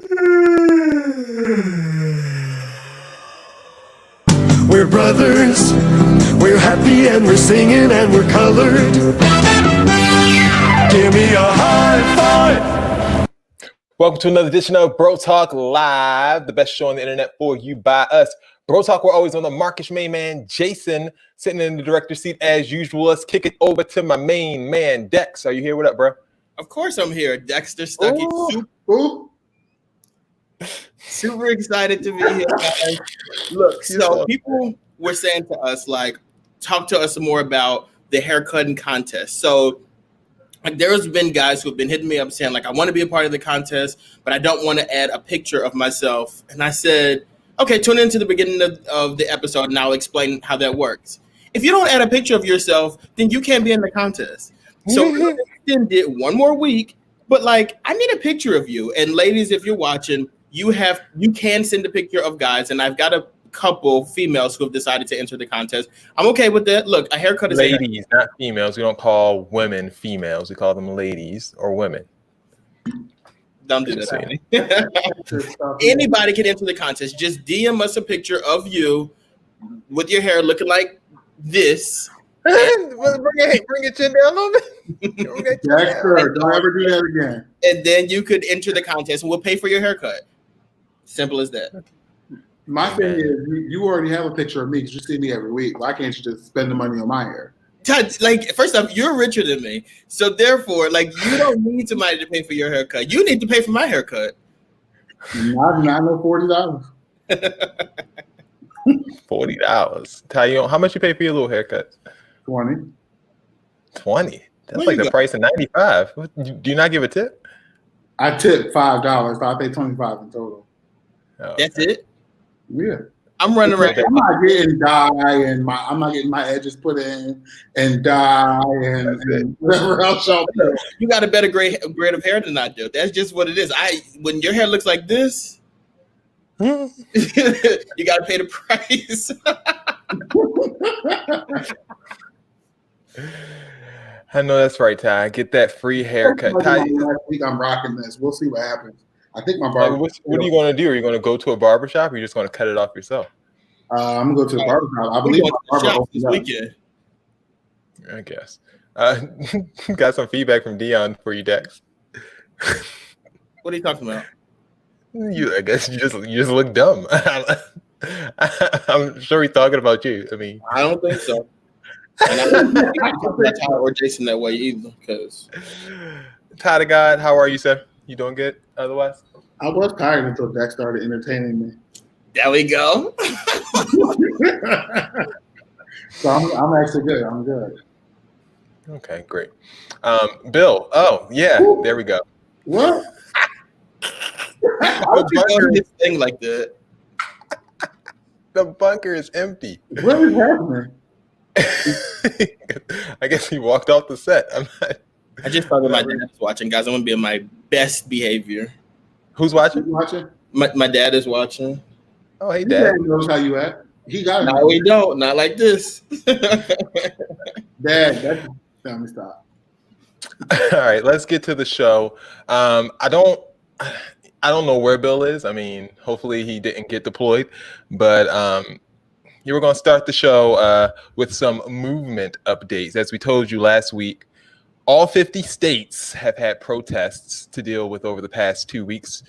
We're brothers, we're happy and we're singing and we're colored. Give me a high five. Welcome to another edition of Bro Talk Live, the best show on the internet for you by us. Bro Talk, we're always on the Marcus main man, Jason, sitting in the director's seat as usual. Let's kick it over to my main man, Dex. Are you here? What up, bro? Of course I'm here. Dexter Stuckey. Super excited to be here, guys. Look, so people were saying to us, like, talk to us more about the haircutting contest. So like, there's been guys who have been hitting me up saying, like, I want to be a part of the contest, but I don't want to add a picture of myself. And I said, okay, tune into the beginning of the episode and I'll explain how that works. If you don't add a picture of yourself, then you can't be in the contest. So we extended it one more week, but like, I need a picture of you. And ladies, if you're watching, you can send a picture of guys, and I've got a couple females who have decided to enter the contest. I'm okay with that. Look, a haircut is ladies, not females. We don't call women females. We call them ladies or women. Don't do that. Anybody can enter the contest. Just DM us a picture of you with your hair looking like this. Bring your chin down a little bit. Dexter, don't ever do that again. And then you could enter the contest, and we'll pay for your haircut. Simple as that. My thing is, you already have a picture of me because you see me every week. Why can't you just spend the money on my hair? Like, first off, you're richer than me, so therefore, like, you don't need somebody to pay for your haircut. You need to pay for my haircut. Not no $40. $40. Ty, how much you pay for your little haircut? 20. 20. That's like the price of 95. Do you not give a tip? I tip $5, so I pay 25 in total. Oh, that's it. Yeah, I'm running around. I'm not getting dye and I'm not getting my edges put in and dye and whatever else. You got a better grade of hair than I do. That's just what it is. When your hair looks like this, you got to pay the price. I know that's right, Ty. Get that free haircut. Ty, last week I'm rocking this. We'll see what happens. I think my barber. What are you going to do? Are you going to go to a barber shop, or are you just going to cut it off yourself? I'm going to go to the barber shop. I believe my barber this weekend. I guess. Got some feedback from Dion for you, Dex. What are you talking about? I guess you just look dumb. I'm sure he's talking about you. I mean, I don't think so. And I don't think that's Ty or Jason that way either. Because Ty the God, how are you, sir? You doing good? Otherwise, I was tired until Dex started entertaining me. There we go. So I'm actually good. I'm good. Okay, great. Bill. Oh yeah, there we go. What? How would you do this thing like that? The bunker is empty. What is happening? I guess he walked off the set. I just thought that my dad is watching, guys. I'm gonna be in my best behavior. Who's watching? My dad is watching. Oh, hey, Dad. Dad knows how you act. He got it. No, we don't. Not like this. Dad, tell me stop. All right, let's get to the show. I don't know where Bill is. I mean, hopefully he didn't get deployed, but you were going to start the show with some movement updates. As we told you last week, all 50 states have had protests to deal with over the past 2 weeks,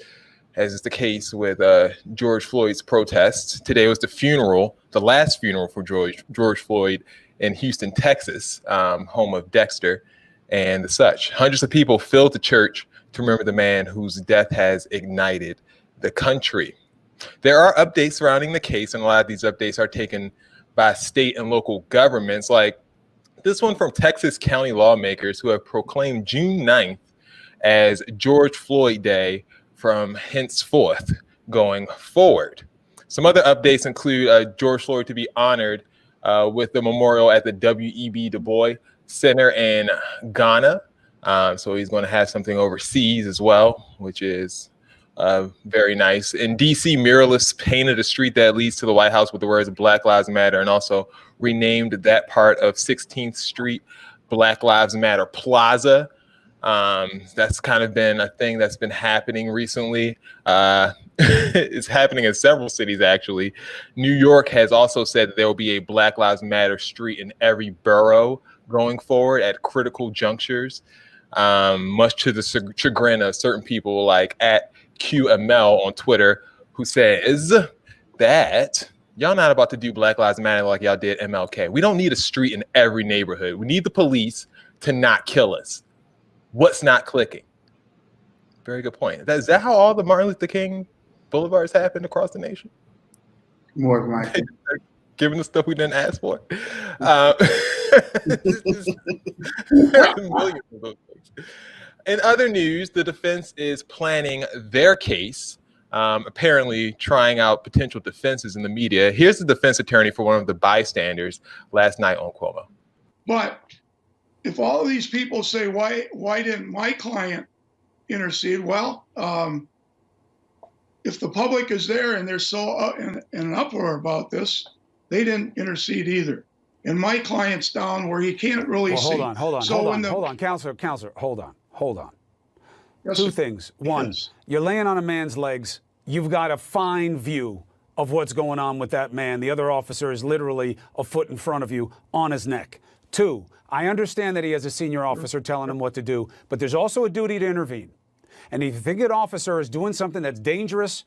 as is the case with George Floyd's protests. Today was the last funeral for George Floyd in Houston, Texas, home of Dexter and the such. Hundreds of people filled the church to remember the man whose death has ignited the country. There are updates surrounding the case, and a lot of these updates are taken by state and local governments, like this one from Texas county lawmakers who have proclaimed June 9th as George Floyd Day from henceforth going forward. Some other updates include George Floyd to be honored with the memorial at the W.E.B. Du Bois Center in Ghana. So he's going to have something overseas as well, which is very nice. In D.C., muralists painted a street that leads to the White House with the words Black Lives Matter, and also renamed that part of 16th Street Black Lives Matter Plaza. That's kind of been a thing that's been happening recently. It's happening in several cities, actually. New York has also said that there will be a Black Lives Matter street in every borough going forward at critical junctures, much to the chagrin of certain people like at QML on Twitter, who says that y'all not about to do Black Lives Matter like y'all did MLK. We don't need a street in every neighborhood. We need the police to not kill us. What's not clicking? Very good point. Is that how all the Martin Luther King boulevards happened across the nation? More than likely. Giving the stuff we didn't ask for. Millions of those things. In other news, the defense is planning their case, apparently trying out potential defenses in the media. Here's the defense attorney for one of the bystanders last night on Cuomo. But if all of these people say, why didn't my client intercede? Well, if the public is there and they're so in an uproar about this, they didn't intercede either. And my client's down where he can't really see. Hold on, counselor, hold on. Yes, Two things. One, yes. You're laying on a man's legs. You've got a fine view of what's going on with that man. The other officer is literally a foot in front of you on his neck. Two, I understand that he has a senior officer telling him what to do, but there's also a duty to intervene. And if you think an officer is doing something that's dangerous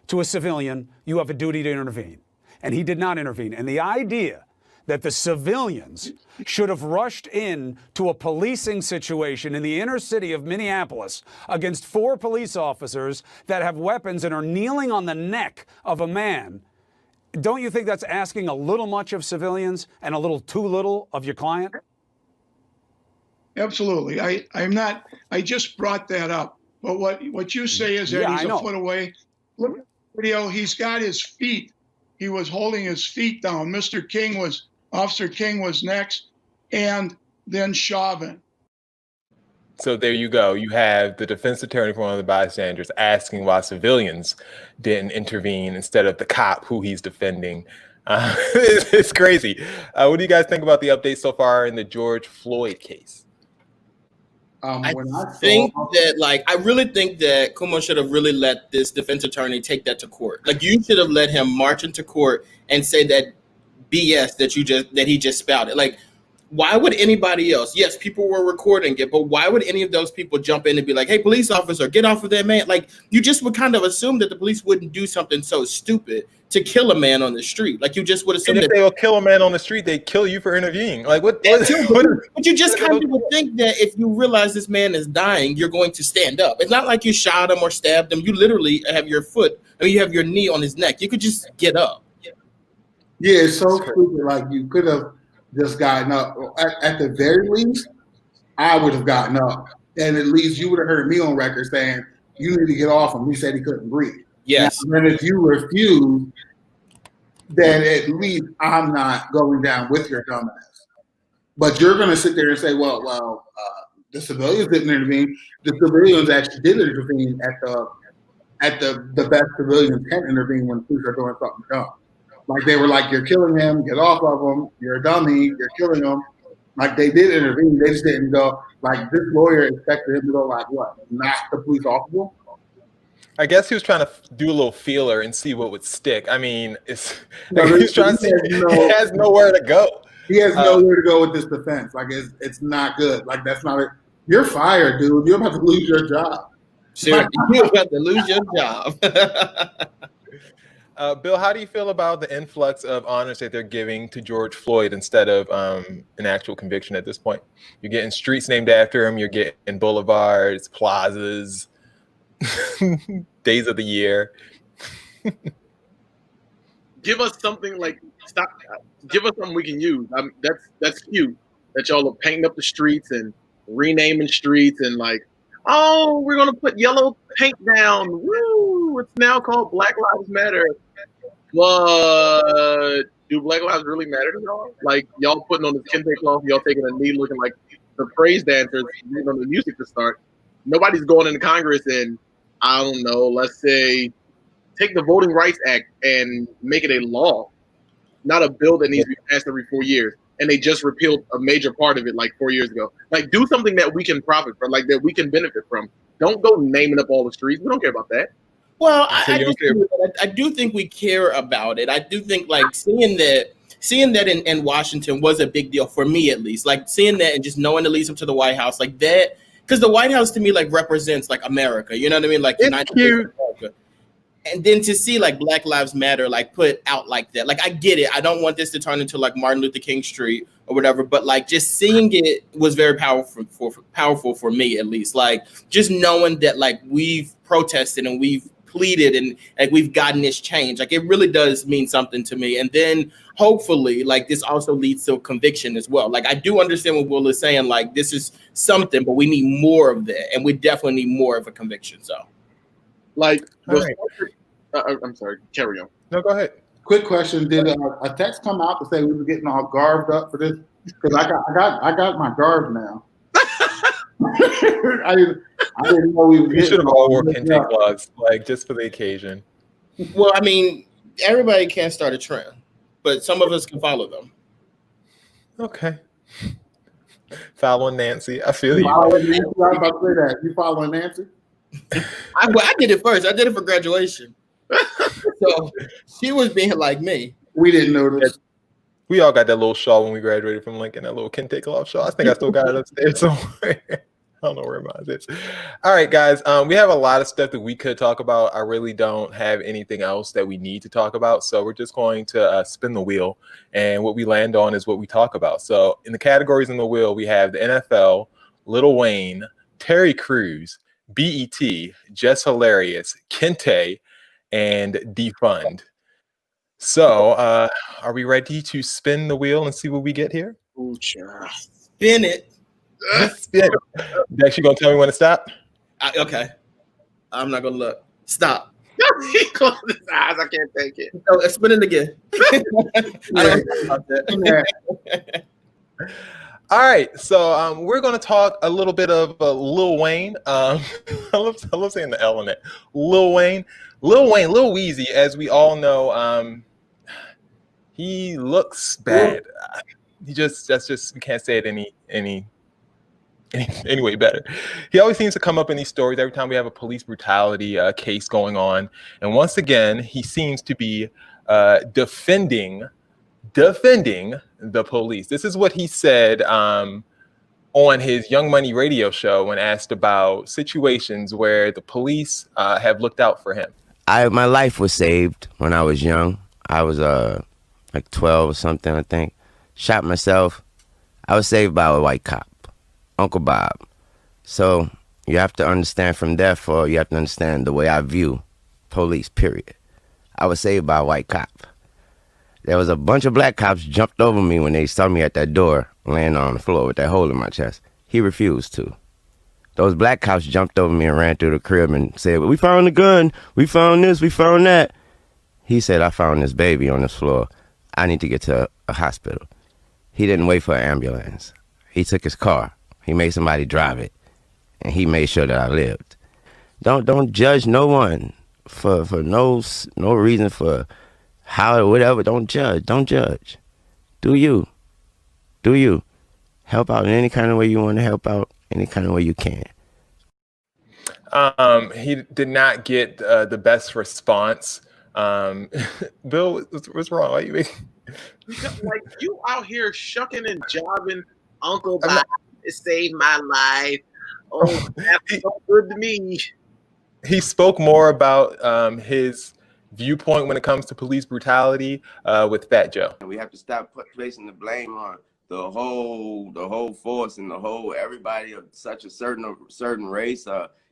to a civilian, you have a duty to intervene. And he did not intervene. And the idea that the civilians should have rushed in to a policing situation in the inner city of Minneapolis against 4 police officers that have weapons and are kneeling on the neck of a man, don't you think that's asking a little much of civilians and a little too little of your client? Absolutely. I just brought that up. But what you say is that he's a foot away. Look at the video. He's got his feet. He was holding his feet down. Officer King was next, and then Chauvin. So there you go. You have the defense attorney for one of the bystanders asking why civilians didn't intervene instead of the cop who he's defending. It's crazy. What do you guys think about the updates so far in the George Floyd case? I really think that Kumo should have really let this defense attorney take that to court. Like, you should have let him march into court and say that BS that he just spouted. Like, why would anybody else? Yes, people were recording it, but why would any of those people jump in and be like, "Hey, police officer, get off of that man"? Like, you just would kind of assume that the police wouldn't do something so stupid to kill a man on the street. Like, you just would assume and if that they will kill a man on the street, they kill you for intervening. Like, what? But you just kind of would think that if you realize this man is dying, you're going to stand up. It's not like you shot him or stabbed him. You literally have your you have your knee on his neck. You could just get up. Yeah, it's so stupid. Like, you could have just gotten up. At the very least, I would have gotten up. And at least you would have heard me on record saying, you need to get off him. He said he couldn't breathe. Yes. And if you refuse, then at least I'm not going down with your dumbass. But you're going to sit there and say, well, the civilians didn't intervene. The civilians actually did intervene at the best civilians can intervene when police are doing something dumb. Like, they were like, you're killing him, get off of him, you're a dummy, you're killing him. Like, they did intervene. They just didn't go, like, this lawyer expected him to go, like, what, not the police officer? I guess he was trying to do a little feeler and see what would stick. I mean, he's trying to see. He has nowhere to go. He has nowhere to go with this defense. Like, it's not good. Like, that's not it. You're fired, dude. You're about to lose your job. Seriously, you're about to lose your job. Bill, how do you feel about the influx of honors that they're giving to George Floyd instead of an actual conviction at this point? You're getting streets named after him. You're getting boulevards, plazas, days of the year. Give us something give us something we can use. That's cute that y'all are painting up the streets and renaming streets and like, oh, we're gonna put yellow paint down. Woo! It's now called Black Lives Matter. But do Black Lives really matter to y'all? Like, y'all putting on this kente cloth, y'all taking a knee, looking like the praise dancers, waiting on the music to start. Nobody's going into Congress and, I don't know, let's say, take the Voting Rights Act and make it a law, not a bill that needs to be passed every 4 years. and they just repealed a major part of it like 4 years ago. Like, do something that we can profit from, like that we can benefit from. Don't go naming up all the streets. We don't care about that. Well, I do think we care about it. I do think like seeing that in Washington was a big deal for me, at least. Like seeing that and just knowing the leads up to the White House, like that, because the White House to me like represents like America. You know what I mean? Like United States of America. And then to see like Black Lives Matter like put out like that, like I get it. I don't want this to turn into like Martin Luther King Street or whatever, but like just seeing it was very powerful for me, at least. Like just knowing that like we've protested and we've pleaded and like we've gotten this change, like it really does mean something to me. And then hopefully like this also leads to a conviction as well. Like I do understand what Will is saying, like this is something, but we need more of that, and we definitely need more of a conviction. So like right. I'm sorry, carry on. No, go ahead. Quick question: did a text come out to say we were getting all garbed up for this? Because I got my garb now. I didn't know we were. You should have all wore kente gloves, like just for the occasion. Well, I mean, everybody can't start a trend, but some of us can follow them. Okay. Following Nancy, I feel you. I was about to say that. You following Nancy? I did it first. I did it for graduation. So she was being like me. We didn't notice. We all got that little shawl when we graduated from Lincoln, that little kente glove shawl. I think I still got it upstairs somewhere. I don't know where mine is. All right, guys. We have a lot of stuff that we could talk about. I really don't have anything else that we need to talk about. So we're just going to spin the wheel. And what we land on is what we talk about. So in the categories in the wheel, we have the NFL, Lil Wayne, Terry Crews, BET, Just Hilarious, Kente, and Defund. So are we ready to spin the wheel and see what we get here? Ooh, sure. Spin it. Spin it. You actually going to tell me when to stop? Okay. I'm not going to look. Stop. He closed his eyes. I can't take it. Oh, spin it again. I don't know about that. All right, so we're going to talk a little bit of Lil Wayne. I love saying the L in it. Lil Wayne, Lil Weezy, as we all know, he looks bad. We can't say it any way better. He always seems to come up in these stories every time we have a police brutality case going on, and once again, he seems to be defending the police. This is what he said on his Young Money radio show when asked about situations where the police have looked out for him. My life was saved when I was young. I was like 12 or something, I think. Shot myself. I was saved by a white cop, Uncle Bob. So you have to understand from therefore, you have to understand the way I view police, period. I was saved by a white cop. There was a bunch of black cops jumped over me when they saw me at that door laying on the floor with that hole in my chest. He refused to. Those black cops jumped over me and ran through the crib and said, "We found the gun. We found this. We found that." He said, "I found this baby on this floor. I need to get to a hospital." He didn't wait for an ambulance. He took his car. He made somebody drive it. And he made sure that I lived. Don't judge no one for no reason for how or whatever. Don't judge. Do you help out in any kind of way you want to help out, any kind of way you can. He did not get the best response. Bill, what's wrong? Why you like you out here shucking and jobbing Uncle Bob to save my life? Oh, that's so good to me. He spoke more about his viewpoint when it comes to police brutality with Fat Joe. We have to stop placing the blame on the whole force and the whole everybody of such a certain race,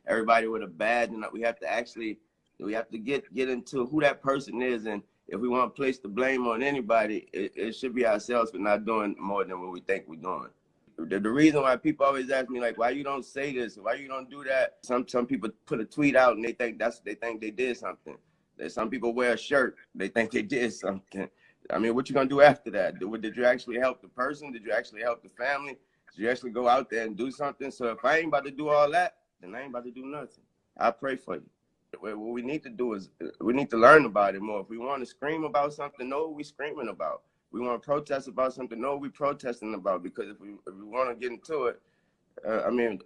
everybody with a badge, and we have to get into who that person is, and if we want to place the blame on anybody, it should be ourselves for not doing more than what we think we're doing. The reason why people always ask me like, why you don't say this, why you don't do that? Some people put a tweet out and they think they did something. Some people wear a shirt, they think they did something. I mean, what you gonna do after that? Did you actually help the person? Did you actually help the family? Did you actually go out there and do something? So if I ain't about to do all that, then I ain't about to do nothing. I pray for you. What we need to do is we need to learn about it more. If we want to scream about something, know what we're screaming about. we want to protest about something. No, we protesting about, because if we want to get into it, I mean,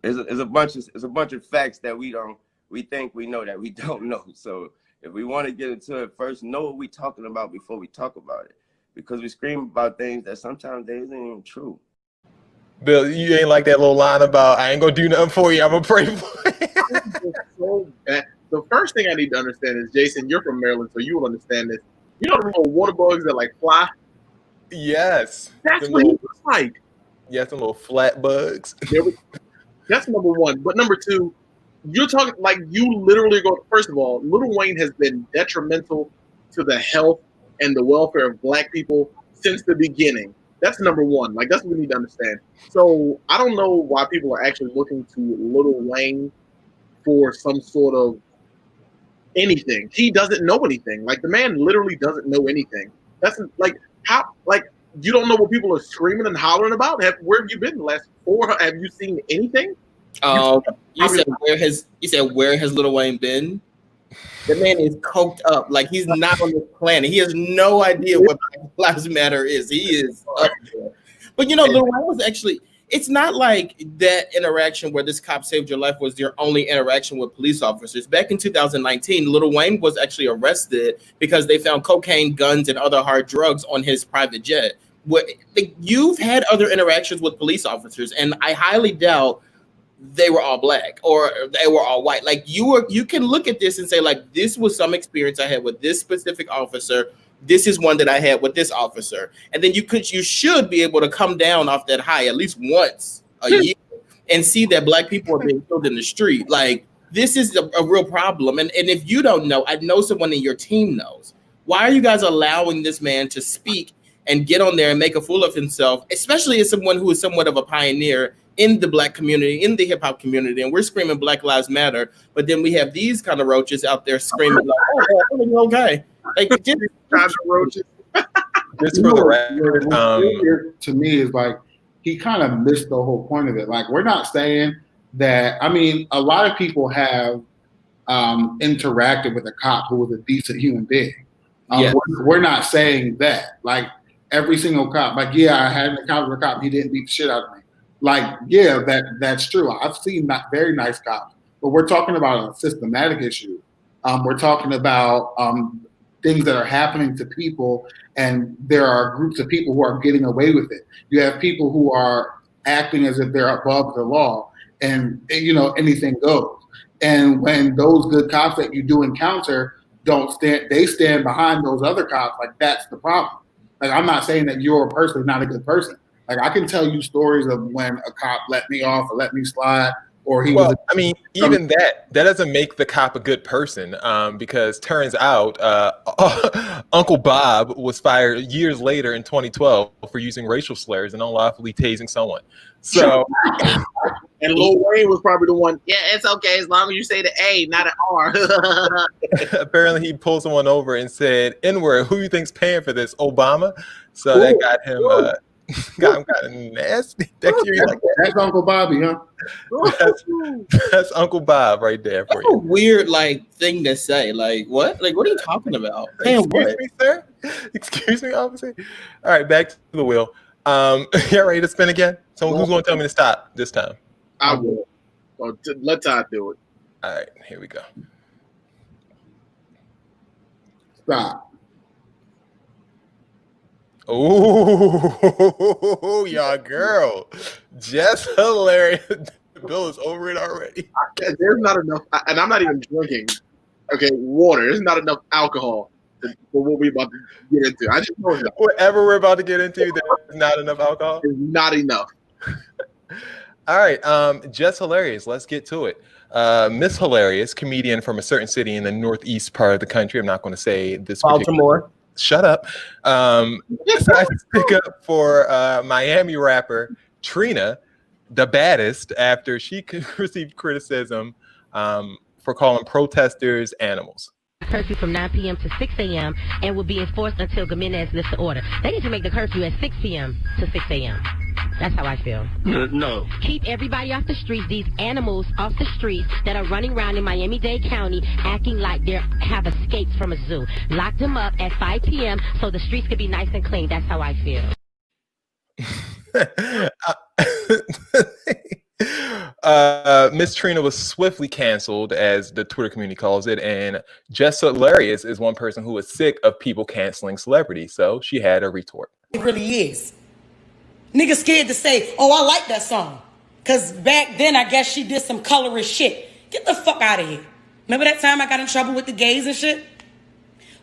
it's a bunch of facts that we think we know that we don't know. So if we want to get into it, first know what we talking about before we talk about it, because we scream about things that sometimes they isn't even true. Bill, you ain't like that little line about I ain't gonna do nothing for you, I'm gonna pray for you. So the first thing I need to understand is, Jason, you're from Maryland, so you will understand this. You know the little water bugs that like fly? Yes. That's what he looks like. Yeah, some little flat bugs. That's number one. But number two, you're talking like you literally go. First of all, Lil Wayne has been detrimental to the health and the welfare of Black people since the beginning. That's number one. Like, that's what we need to understand. So I don't know why people are actually looking to Lil Wayne for some sort of anything. He doesn't know anything. Like, the man literally doesn't know anything. That's like how you don't know what people are screaming and hollering about. Where have you been the last 4? Have you seen anything? You said where has Lil Wayne been? The man is coked up. Like, he's not on this planet. He has no idea what Black Lives Matter is. He is up there. But Lil Wayne was actually, it's not like that interaction where this cop saved your life was your only interaction with police officers. Back in 2019, Lil Wayne was actually arrested because they found cocaine, guns, and other hard drugs on his private jet. You've had other interactions with police officers, and I highly doubt they were all Black or they were all white. Like, you can look at this and say, like, this was some experience I had with this specific officer. This is one that I had with this officer. And then you should be able to come down off that high at least once a year and see that Black people are being killed in the street. Like, this is a real problem. And if you don't know, I know someone in your team knows. Why are you guys allowing this man to speak and get on there and make a fool of himself, especially as someone who is somewhat of a pioneer in the Black community, in the hip hop community, and we're screaming Black Lives Matter, but then we have these kind of roaches out there screaming like, "Oh, okay." Like, just roaches. Just for the record, to me is like he kind of missed the whole point of it. Like, we're not saying that. I mean, a lot of people have interacted with a cop who was a decent human being. We're not saying that. Like, every single cop, like, yeah, I had an encounter with a cop, he didn't beat the shit out of me. Like, yeah, that's true. I've seen very nice cops, but we're talking about a systematic issue. We're talking about things that are happening to people, and there are groups of people who are getting away with it. You have people who are acting as if they're above the law, and anything goes. And when those good cops that you do encounter they stand behind those other cops. Like, that's the problem. Like, I'm not saying that you're personally not a good person. Like, I can tell you stories of when a cop let me off or let me slide, or even that doesn't make the cop a good person, because turns out Uncle Bob was fired years later in 2012 for using racial slurs and unlawfully tasing someone. So, and Lil Wayne was probably the one. Yeah, it's okay as long as you say the A, not an R. Apparently, he pulled someone over and said, "N-word, who you think's paying for this? Obama?" So that got him. Got him kind of nasty. That's Uncle Bobby, huh? That's Uncle Bob right there for you. A weird thing to say. Like, what? Like, what are you talking about? Excuse me, sir. Excuse me, officer. All right, back to the wheel. You ready to spin again? So who's going to tell me to stop this time? I will. Well, let Todd do it. All right, here we go. Stop. Oh, y'all girl. Just hilarious. Bill is over it already. There's not enough, and I'm not even drinking, water. There's not enough alcohol for what we're about to get into. I just know that. Whatever we're about to get into, there's not enough alcohol? There's not enough. All right, just hilarious. Let's get to it. Miss Hilarious, comedian from a certain city in the northeast part of the country. I'm not going to say this. Baltimore. Shut up. Decided to stick up for Miami rapper Trina, the baddest, after she received criticism for calling protesters animals. Curfew from 9 p.m. to 6 a.m. and will be enforced until Gimenez lifts the order. They need to make the curfew at 6 p.m. to 6 a.m. That's how I feel. No. Keep everybody off the streets, these animals off the streets that are running around in Miami-Dade County acting like they have escaped from a zoo. Lock them up at 5 p.m. so the streets could be nice and clean. That's how I feel. Miss Trina was swiftly canceled, as the Twitter community calls it, and Just Hilarious is one person who was sick of people canceling celebrities, so she had a retort. It really is. Niggas scared to say, oh, I like that song. Because back then, I guess she did some colorist shit. Get the fuck out of here. Remember that time I got in trouble with the gays and shit?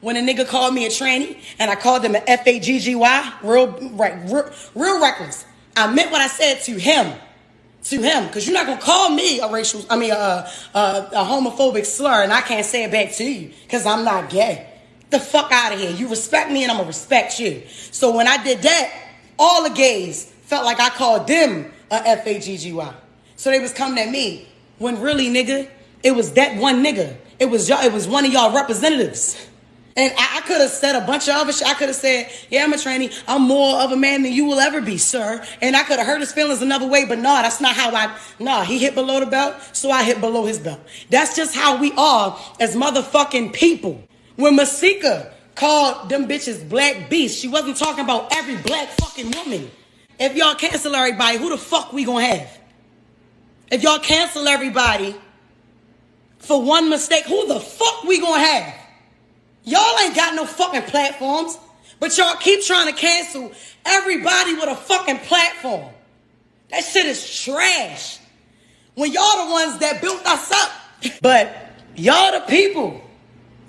When a nigga called me a tranny and I called him an F-A-G-G-Y, real reckless. I meant what I said to him, because you're not gonna call me a homophobic slur and I can't say it back to you because I'm not gay. Get the fuck out of here. You respect me and I'm gonna respect you. So when I did that, all the gays felt like I called them a F-A-G-G-Y. So they was coming at me when really, nigga, it was that one nigga. It was one of y'all representatives. And I could have said a bunch of other shit. I could have said, yeah, I'm a tranny. I'm more of a man than you will ever be, sir. And I could have hurt his feelings another way, but no, that's not how he hit below the belt, so I hit below his belt. That's just how we are as motherfucking people. When Masika called them bitches black beasts, she wasn't talking about every black fucking woman. If y'all cancel everybody, who the fuck we gonna have? If y'all cancel everybody for one mistake, who the fuck we gonna have? Y'all ain't got no fucking platforms, but y'all keep trying to cancel everybody with a fucking platform. That shit is trash. When y'all the ones that built us up. But y'all the people.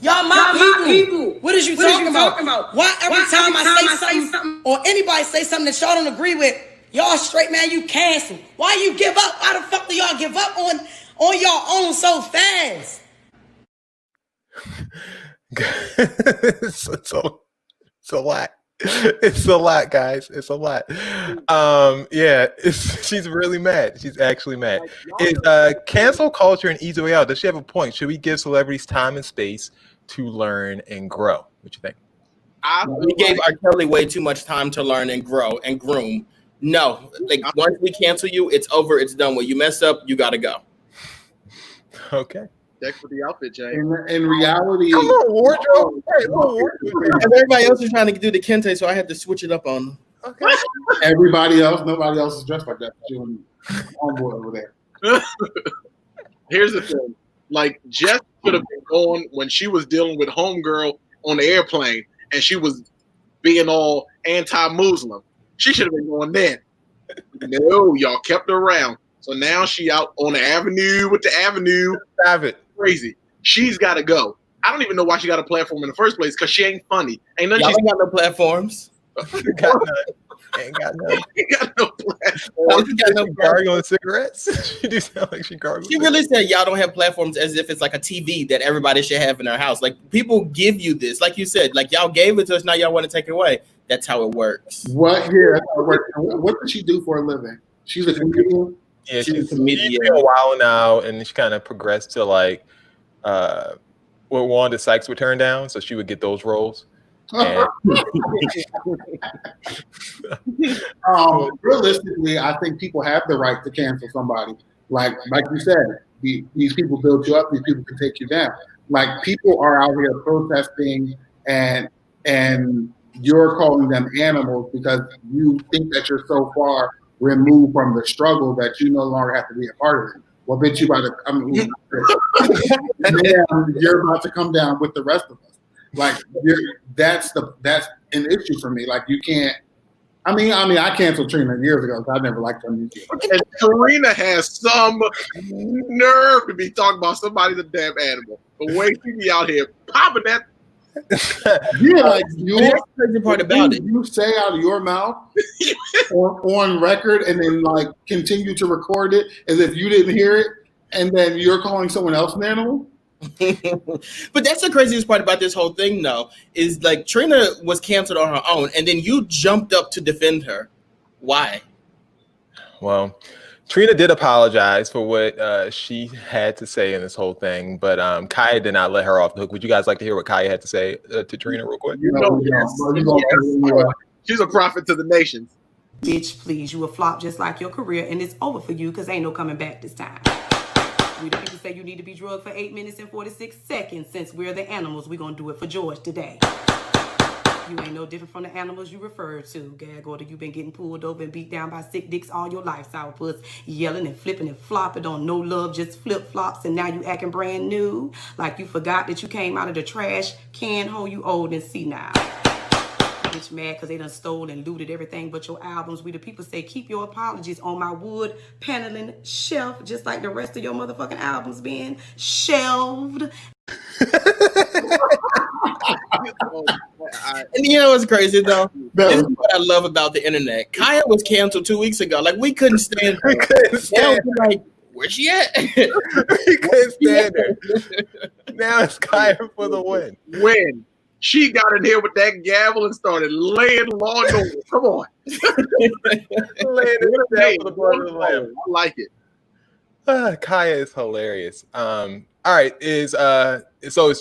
Y'all my people. What is you talking about? Why every time I say something or anybody say something that y'all don't agree with, y'all straight, man, you cancel. Why you give up? Why the fuck do y'all give up on y'all own so fast? It's a lot. It's a lot, guys. It's a lot. She's really mad. She's actually mad. Is cancel culture an easy way out? Does she have a point? Should we give celebrities time and space to learn and grow? What you think? We gave R. Kelly way too much time to learn and grow and groom. No, like once we cancel you, it's over. It's done with. You mess up, you gotta go. Okay. Deck for the outfit, Jay. In reality, come on, wardrobe. And everybody else is trying to do the kente, so I had to switch it up on them. Okay. Nobody else is dressed like that. You and homeboy over there. Here's the thing. Like, Jess should have been going when she was dealing with homegirl on the airplane and she was being all anti-Muslim. She should have been going then. No, y'all kept her around. So now she out on the avenue with the avenue. Have it. Crazy. She's got to go. I don't even know why she got a platform in the first place because she ain't funny. Y'all ain't got no platforms. Ain't got no platform. She got no gargling cigarettes. She do sound like she gargles. She really said y'all don't have platforms as if it's like a TV that everybody should have in their house. Like people give you this, like you said, like y'all gave it to us, now y'all want to take it away. That's how it works. What? Yeah, that's how it works. What does she do for a living? She's a comedian. Yeah, she's a comedian. She's been a while now, and she kind of progressed to like what Wanda Sykes would turn down, so she would get those roles. Realistically, I think people have the right to cancel somebody. Like you said, these people build you up. These people can take you down. Like people are out here protesting, and you're calling them animals because you think that you're so far removed from the struggle that you no longer have to be a part of it. Well, bitch, you're about to come down with the rest of us. Like that's an issue for me. Like you can't. I mean, I canceled Trina years ago because I never liked her music. And Trina has some nerve to be talking about somebody's a damn animal. The way she be out here popping that. Yeah, like that's the crazy part about it. You say out of your mouth on record and then like continue to record it as if you didn't hear it, and then you're calling someone else an animal. But that's the craziest part about this whole thing, though, is like Trina was canceled on her own, and then you jumped up to defend her. Why? Well, Trina did apologize for what she had to say in this whole thing, but Kaya did not let her off the hook. Would you guys like to hear what Kaya had to say to Trina real quick? She's a prophet to the nations. Bitch, please, you a flop just like your career, and it's over for you because ain't no coming back this time. We the people say you need to be drugged for 8 minutes and 46 seconds. Since we're the animals, we're going to do it for George today. You ain't no different from the animals you referred to. Gag order, you been getting pulled over and beat down by sick dicks all your life. Sourpuss yelling and flipping and flopping on no love, just flip-flops. And now you acting brand new. Like you forgot that you came out of the trash can hole, you old and see now. Bitch mad because they done stole and looted everything but your albums. We the people say keep your apologies on my wood paneling shelf, just like the rest of your motherfucking albums being shelved. And you know what's crazy though? This is what I love about the internet. Kaya was canceled 2 weeks ago. Like we couldn't stand her. Now we're like, where's she at? We couldn't stand her. Now it's Kaya for the win. When she got in here with that gavel and started laying law and order. Come on. Laying it down for the blood of the lamb. I like it. Kaya is hilarious. All right, is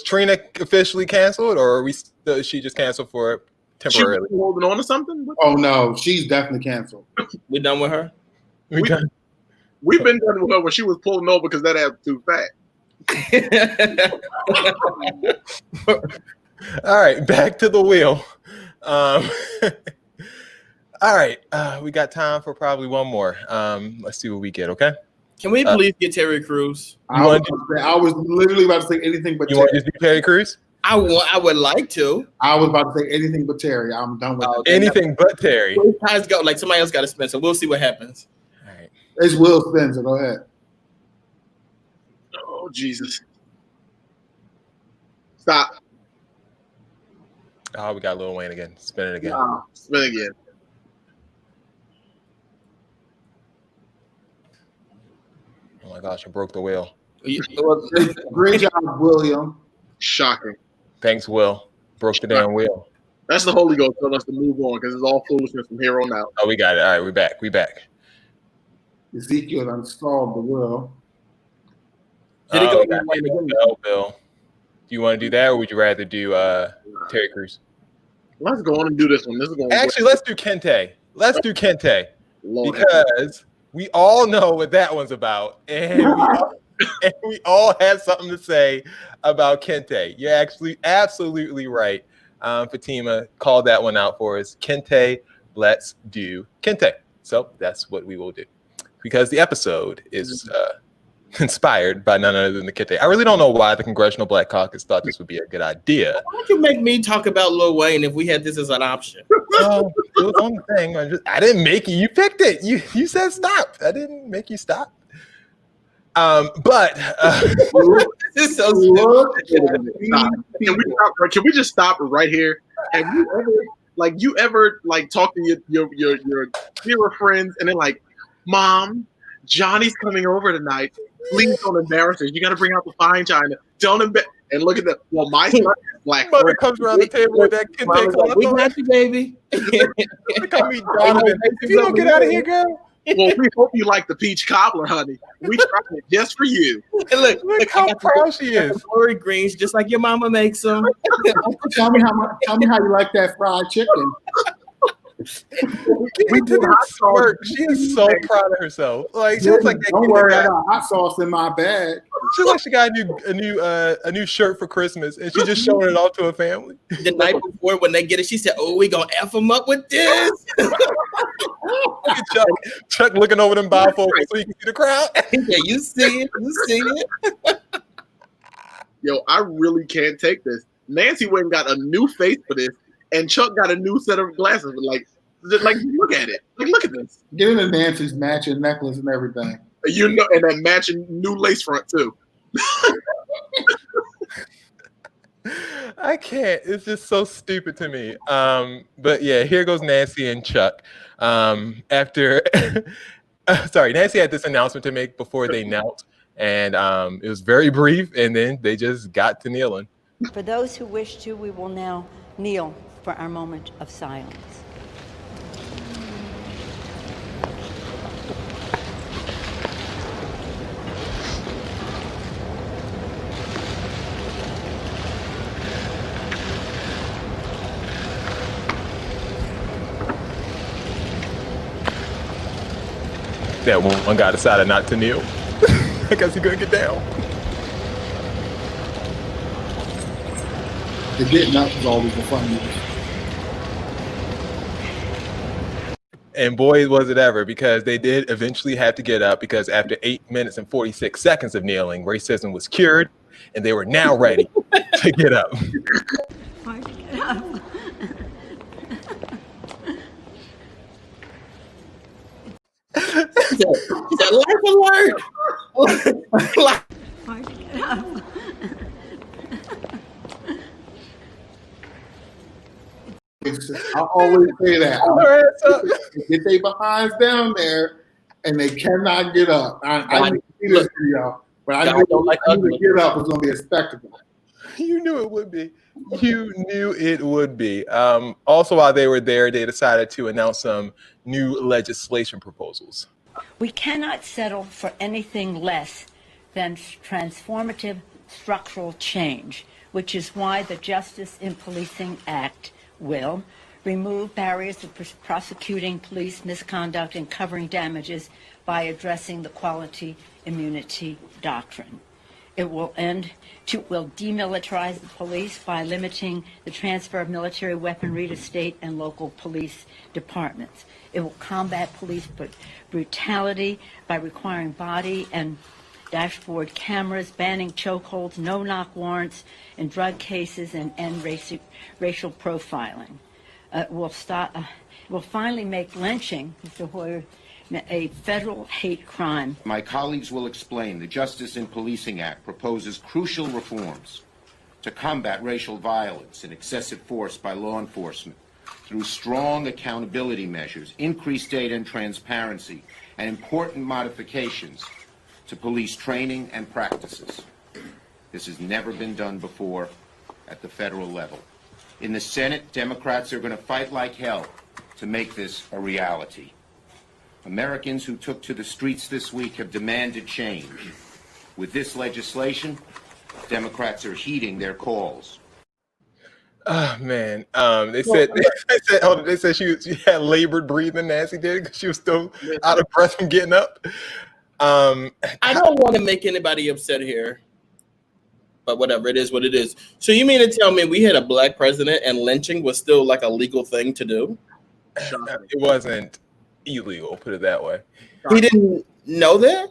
Trina officially canceled, or is she just canceled for temporarily? She was holding on to something? Oh no, she's definitely canceled. We done with her? We've been done with her when she was pulling over because that ass was too fat. All right, back to the wheel. All right, we got time for probably one more. Let's see what we get, okay? Can we please get Terry Crews? I was literally about to say anything but you want to do Terry Crews? I would like to. I was about to say anything but Terry. I'm done with it. Anything but Terry. Guys go like somebody else got to spend, so we'll see what happens. All right. It's Will Spencer. Go ahead. Oh Jesus! Stop. Oh, we got Lil Wayne again. Spin it again. Spin again. Oh my gosh, I broke the wheel. Great job, William. Shocking. Thanks, Will. Broke the damn wheel. That's the Holy Ghost telling us to move on because it's all foolishness from here on out. Oh, we got it. All right, we're back. We back. Ezekiel installed the will. Did it go we got Bill. Do you want to do that, or would you rather do Terry Crews? Let's go on and do this one. This is going. Actually, let's do Kente. Let's do Kente Lord because we all know what that one's about, and we all have something to say about Kente. You're actually absolutely right. Fatima called that one out for us. Kente, let's do Kente. So that's what we will do because the episode is inspired by none other than the Kente. I really don't know why the Congressional Black Caucus thought this would be a good idea. Why don't you make me talk about Lil Wayne if we had this as an option? Well, it was on the thing. I didn't make you. You picked it. You said stop. I didn't make you stop. But This is so stupid. Can we just stop right here? Have you ever talk to your dearer friends and then like, Mom, Johnny's coming over tonight. Please don't embarrass her. You got to bring out the fine china. Don't embarrass. And look at that. Well, my son is black. Mother comes around the table with that Kente cloth. We got you, baby. Come meet Donovan. If you don't get out of here, girl. Well, we hope you like the peach cobbler, honey. We tried it just for you. And look how proud she is. Glory greens, just like your mama makes them. Tell me how you like that fried chicken. We did that smirk. She is so proud of herself. Like she looks like that. Don't worry, I got hot sauce in my bag. She looks like she got a new shirt for Christmas, and she's just showing it off to her family. The night before, when they get it, she said, "Oh, we gonna f them up with this." Look at Chuck looking over them bifocals so you can see the crowd. Yeah, you see it. You see it. Yo, I really can't take this. Nancy went and got a new face for this, and Chuck got a new set of glasses. Like look at it. Like, look at this. Get into Nancy's matching necklace and everything. You know, and that matching new lace front too. I can't. It's just so stupid to me. But yeah, here goes Nancy and Chuck. After, sorry, Nancy had this announcement to make before they knelt, and it was very brief, and then they just got to kneeling. For those who wish to, we will now kneel for our moment of silence. That one guy decided not to kneel. I guess he couldn't get down. The getting up is always the fun. And boy, was it ever, because they did eventually have to get up, because after 8 minutes and 46 seconds of kneeling, racism was cured, and they were now ready to get up. I always say that. Get their behinds down there, and they cannot get up. I didn't see this video, but I knew to get up was going to be a spectacle. You knew it would be. You knew it would be. Also, while they were there, they decided to announce some new legislation proposals. We cannot settle for anything less than transformative structural change, which is why the Justice in Policing Act will remove barriers to prosecuting police misconduct and covering damages by addressing the quality immunity doctrine. It will demilitarize the police by limiting the transfer of military weaponry to state and local police departments. It will combat police brutality by requiring body and dashboard cameras, banning chokeholds, no-knock warrants in drug cases, and end racial profiling. Will finally make lynching, Mr. Hoyer, a federal hate crime. My colleagues will explain the Justice in Policing Act proposes crucial reforms to combat racial violence and excessive force by law enforcement through strong accountability measures, increased data and transparency, and important modifications to police training and practices. This has never been done before at the federal level. In the Senate, Democrats are going to fight like hell to make this a reality. Americans who took to the streets this week have demanded change. With this legislation, Democrats are heeding their calls. Oh man, they said she had labored breathing, Nancy did, because she was still out of breath from getting up. I don't want to make anybody upset here, but whatever, it is what it is. So you mean to tell me we had a black president and lynching was still like a legal thing to do? It wasn't illegal, put it that way. He didn't know that?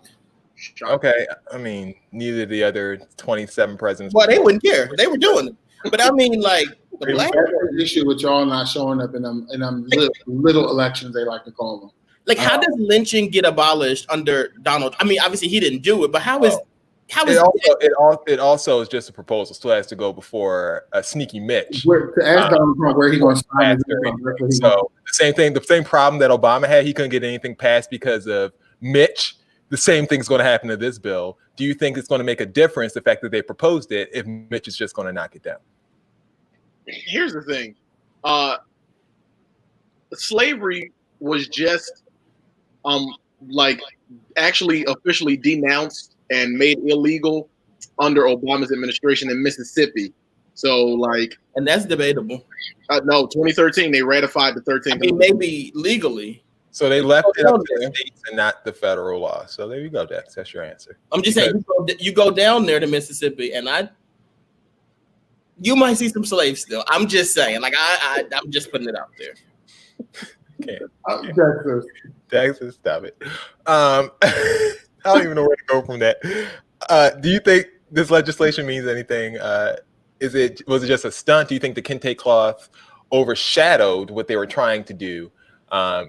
Okay, I mean, neither did the other 27 presidents. Well, they wouldn't care. They were doing it. But I mean, like, the black issue with y'all not showing up in them little elections, they like to call them. Like, how does lynching get abolished under Donald? I mean, obviously he didn't do it, but how is it also is just a proposal, still has to go before a sneaky Mitch. To ask Donald Trump where he going to sign it. So the same problem that Obama had, he couldn't get anything passed because of Mitch. The same thing's going to happen to this bill. Do you think it's going to make a difference, the fact that they proposed it, if Mitch is just going to knock it down? Here's the thing. Slavery was just like actually officially denounced and made illegal under Obama's administration in Mississippi. So like, and that's debatable. No, 2013 they ratified the 13th. I mean, maybe legally. So they left it up to the states and not the federal law. So there you go, Dex. That's your answer. I'm just saying, you go down there to Mississippi, and you might see some slaves still. I'm just saying, like I'm just putting it out there. Texas, stop it. I don't even know where to go from that. Do you think this legislation means anything? Was it just a stunt? Do you think the kente cloth overshadowed what they were trying to do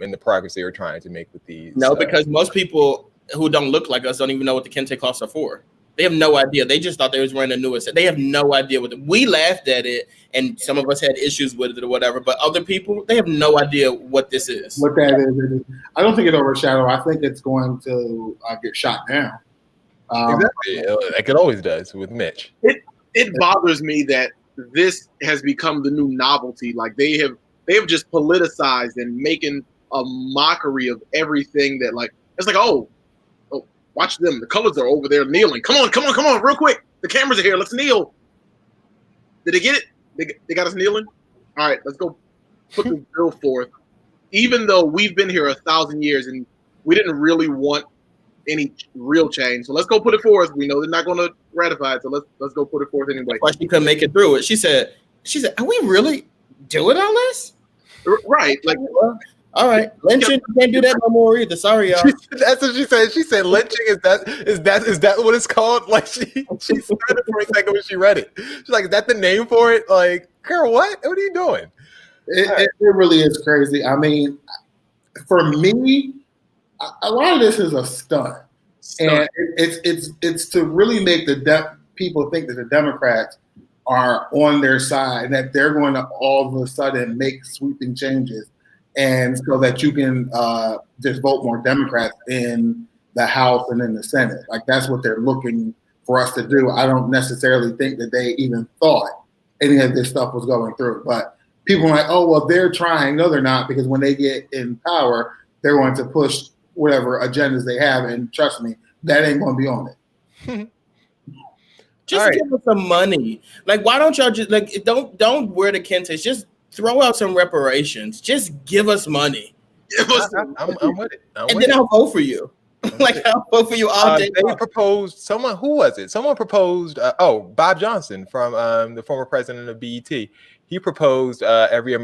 in the progress they were trying to make with these? No, because most people who don't look like us don't even know what the kente cloths are for. They have no idea. They just thought they was wearing the newest. They have no idea what we laughed at it, and some of us had issues with it or whatever. But other people, they have no idea what this is. What that is. I don't think it overshadowed. I think it's going to get shot down. Exactly, like it always does with Mitch. It bothers me that this has become the new novelty. Like they have just politicized and making a mockery of everything that, like, it's like, oh, watch them. The colors are over there kneeling. Come on, real quick. The cameras are here. Let's kneel. Did they get it? They got us kneeling? All right, let's go put the bill forth. Even though we've been here 1,000 years and we didn't really want any real change. So let's go put it forth. We know they're not going to ratify it, so let's go put it forth anyway. Why she couldn't make it through it? She said, "Are we really doing all this?" Right? Like, all right, lynching, you can't do that no more either. Sorry, y'all. That's what she said. She said lynching is that what it's called? Like she started for a second when she read it. She's like, is that the name for it? Like, girl, what are you doing? It really is crazy. I mean, for me, a lot of this is a stunt. And it's to really make people think that the Democrats are on their side and that they're going to all of a sudden make sweeping changes, and so that you can just vote more Democrats in the House and in the Senate. Like that's what they're looking for us to do. I don't necessarily think that they even thought any of this stuff was going through. But people are like, oh, well, they're trying. No, they're not, because when they get in power, they're going to push whatever agendas they have. And trust me, that ain't going to be on it. Just give us some money. Like, why don't y'all just don't wear the kentes? Just throw out some reparations. Just give us money. I'm with it. Then I'll vote for you. Like I'll vote for you all day. They proposed someone. Who was it? Someone proposed. Bob Johnson from the former president of BET. He proposed every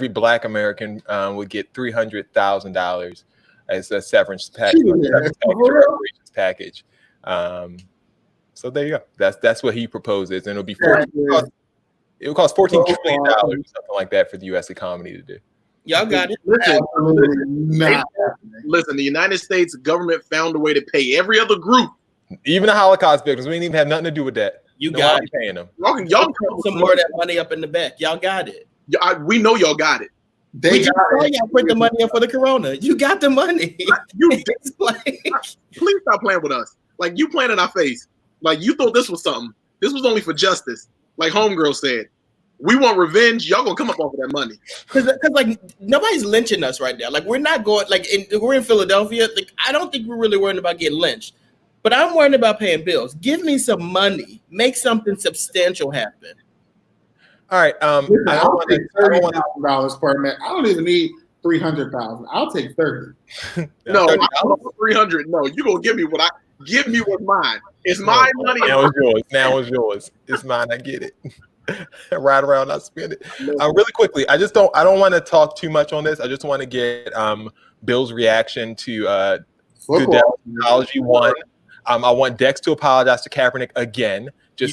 Black American would get $300,000 as a severance package. So there you go. That's what he proposes, and it'll be it would cost $14 trillion or something like that for the U.S. economy to do. Y'all got it. Listen, the United States government found a way to pay every other group, even the Holocaust victims. We didn't even have nothing to do with that. You got it. Paying them. Y'all put some more of that money up in the back. Y'all got it. We know y'all got it. We just saw y'all put the money up for the corona. You got the money. Please stop playing with us. Like you playing in our face. Like you thought this was something. This was only for justice. Like Homegirl said, we want revenge. Y'all gonna come up off of that money. Because like nobody's lynching us right now. Like we're not going. We're in Philadelphia. Like I don't think we're really worried about getting lynched. But I'm worried about paying bills. Give me some money. Make something substantial happen. All right. Listen, I don't take $30,000 per man. I don't even need $300,000. I'll take 30. No, I don't want 300. No, you gonna give me what's mine. It's my money. Now it's yours. Now it's yours. It's mine. I get it. Ride around, not spend it. Really quickly, I don't want to talk too much on this. I just want to get Bill's reaction to Goodell Apology 1. I want Dex to apologize to Kaepernick again. You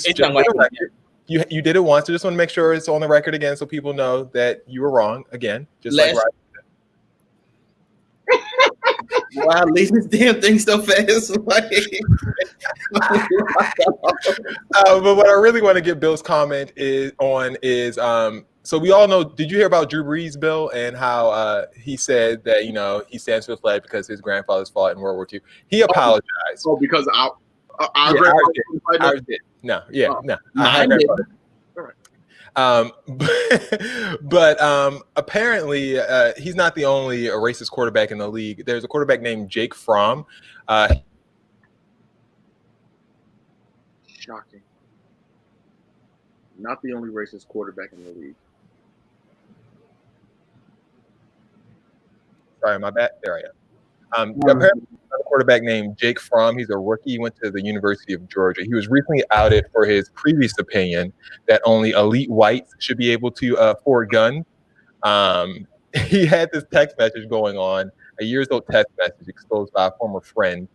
did it once. I just want to make sure it's on the record again, so people know that you were wrong again. Wow, leave this damn thing so fast. But what I really want to get Bill's comment is so we all know. Did you hear about Drew Brees, Bill, and how he said that he stands for the flag because his grandfathers fought in World War II? He apologized. Oh, because our grandfathers did. No. But apparently he's not the only racist quarterback in the league. There's a quarterback named Jake Fromm. Shocking. Not the only racist quarterback in the league. Sorry, my bad. There I am. Apparently, a quarterback named Jake Fromm. He's a rookie. He went to the University of Georgia. He was recently outed for his previous opinion that only elite whites should be able to afford guns. He had this text message going on, a years old text message exposed by a former friend.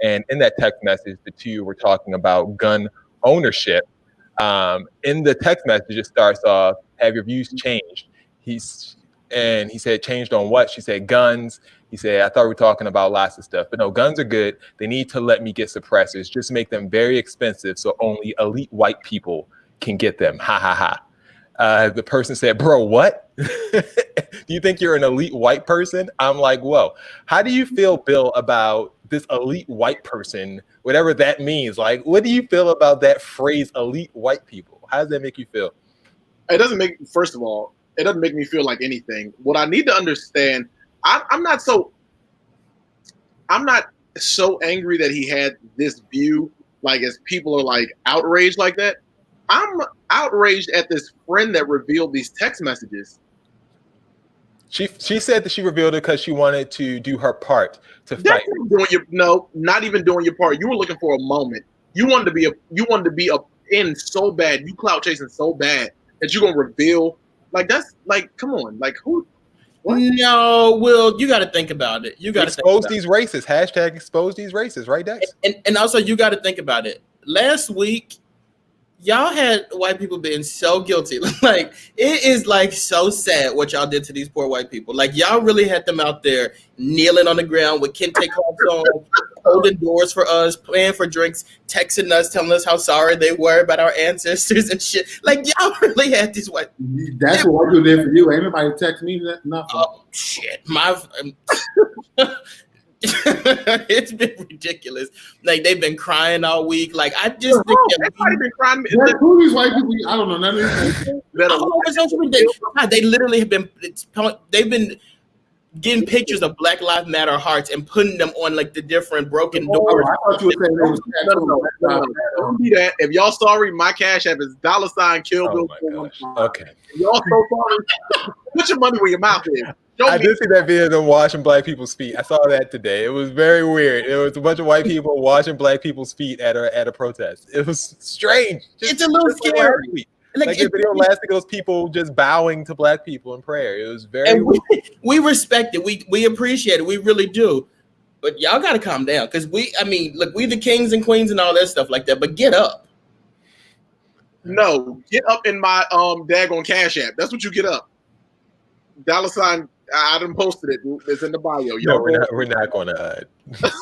And in that text message, the two were talking about gun ownership. In the text message, it starts off, "Have your views changed?" He said, "Changed on what?" She said, "Guns." He said, "I thought we were talking about lots of stuff, but no, guns are good. They need to let me get suppressors. Just make them very expensive so only elite white people can get them. Ha ha ha." The person said, "Bro, what? Do you think you're an elite white person?" I'm like, whoa. How do you feel, Bill, about this elite white person, whatever that means? Like, what do you feel about that phrase, elite white people? How does that make you feel? It doesn't make me feel like anything. What I need to understand, I'm not so angry that he had this view, like as people are like outraged like that. I'm outraged at this friend that revealed these text messages. She said that she revealed it because she wanted to do her part to fight. Not even doing your part. You were looking for a moment. You wanted to be in so bad. You clout chasing so bad that you're gonna reveal. Like that's like, come on, like who? What? No, Will, you got to think about it. You got to expose these racists. Hashtag expose these racists. Right, Dex? And also, you got to think about it. Last week, y'all had white people being so guilty. Like, it is like so sad what y'all did to these poor white people. Like, y'all really had them out there kneeling on the ground with kente cloths on, holding doors for us, paying for drinks, texting us, telling us how sorry they were about our ancestors and shit. Like, y'all really had these white. That's what I do there for you. Ain't nobody text me nothing. Oh shit, it's been ridiculous. Like they've been crying all week. Like I just think everybody been crying. Who these white people? I don't know none of these. They literally have been. They've been getting pictures of Black Lives Matter hearts and putting them on like the different broken doors. I thought you were saying don't do that. If y'all sorry, my cash app is $Kill Bill. Okay. If y'all so sorry, put your money where your mouth is. I did see that video of them washing black people's feet. I saw that today. It was very weird. It was a bunch of white people washing black people's feet at a protest. It was strange. It's a little scary. Like the video last week, those people just bowing to black people in prayer. It was very weird. We respect it. We appreciate it. We really do. But y'all got to calm down because we the kings and queens and all that stuff like that. But get up. No, get up in my daggone cash app. That's what you get up. $. I done posted it. It's in the bio. No, we're not going to.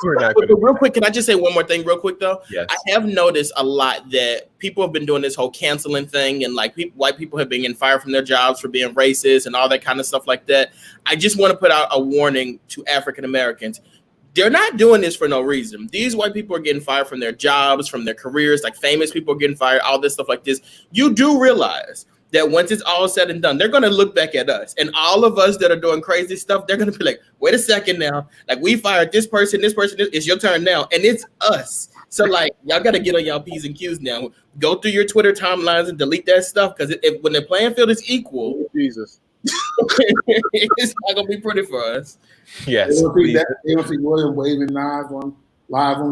We're not going to. Real quick, can I just say one more thing, real quick though? Yes. I have noticed a lot that people have been doing this whole canceling thing, and like white people have been getting fired from their jobs for being racist and all that kind of stuff like that. I just want to put out a warning to African Americans. They're not doing this for no reason. These white people are getting fired from their jobs, from their careers. Like famous people are getting fired. All this stuff like this. You do realize that once it's all said and done, they're going to look back at us. And all of us that are doing crazy stuff, they're going to be like, wait a second now. Like, we fired this person, it's your turn now. And it's us. So, like, y'all got to get on y'all P's and Q's now. Go through your Twitter timelines and delete that stuff. Because when the playing field is equal, Jesus, it's not going to be pretty for us. Yes. They don't see William waving live on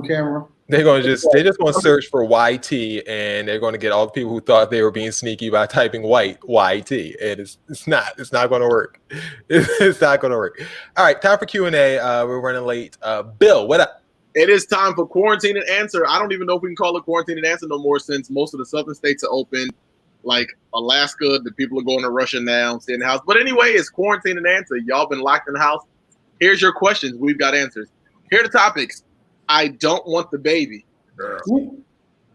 camera. They're just going to search for YT, and they're going to get all the people who thought they were being sneaky by typing YT. And it's not going to work. It's not going to work. All right, time for Q&A. We're running late. Bill, what up? It is time for Quarantine and Answer. I don't even know if we can call it Quarantine and Answer no more since most of the southern states are open, like Alaska. The people are going to Russia now, stay in the house. But anyway, it's Quarantine and Answer. Y'all been locked in the house. Here's your questions. We've got answers. Here are the topics. I don't want the baby.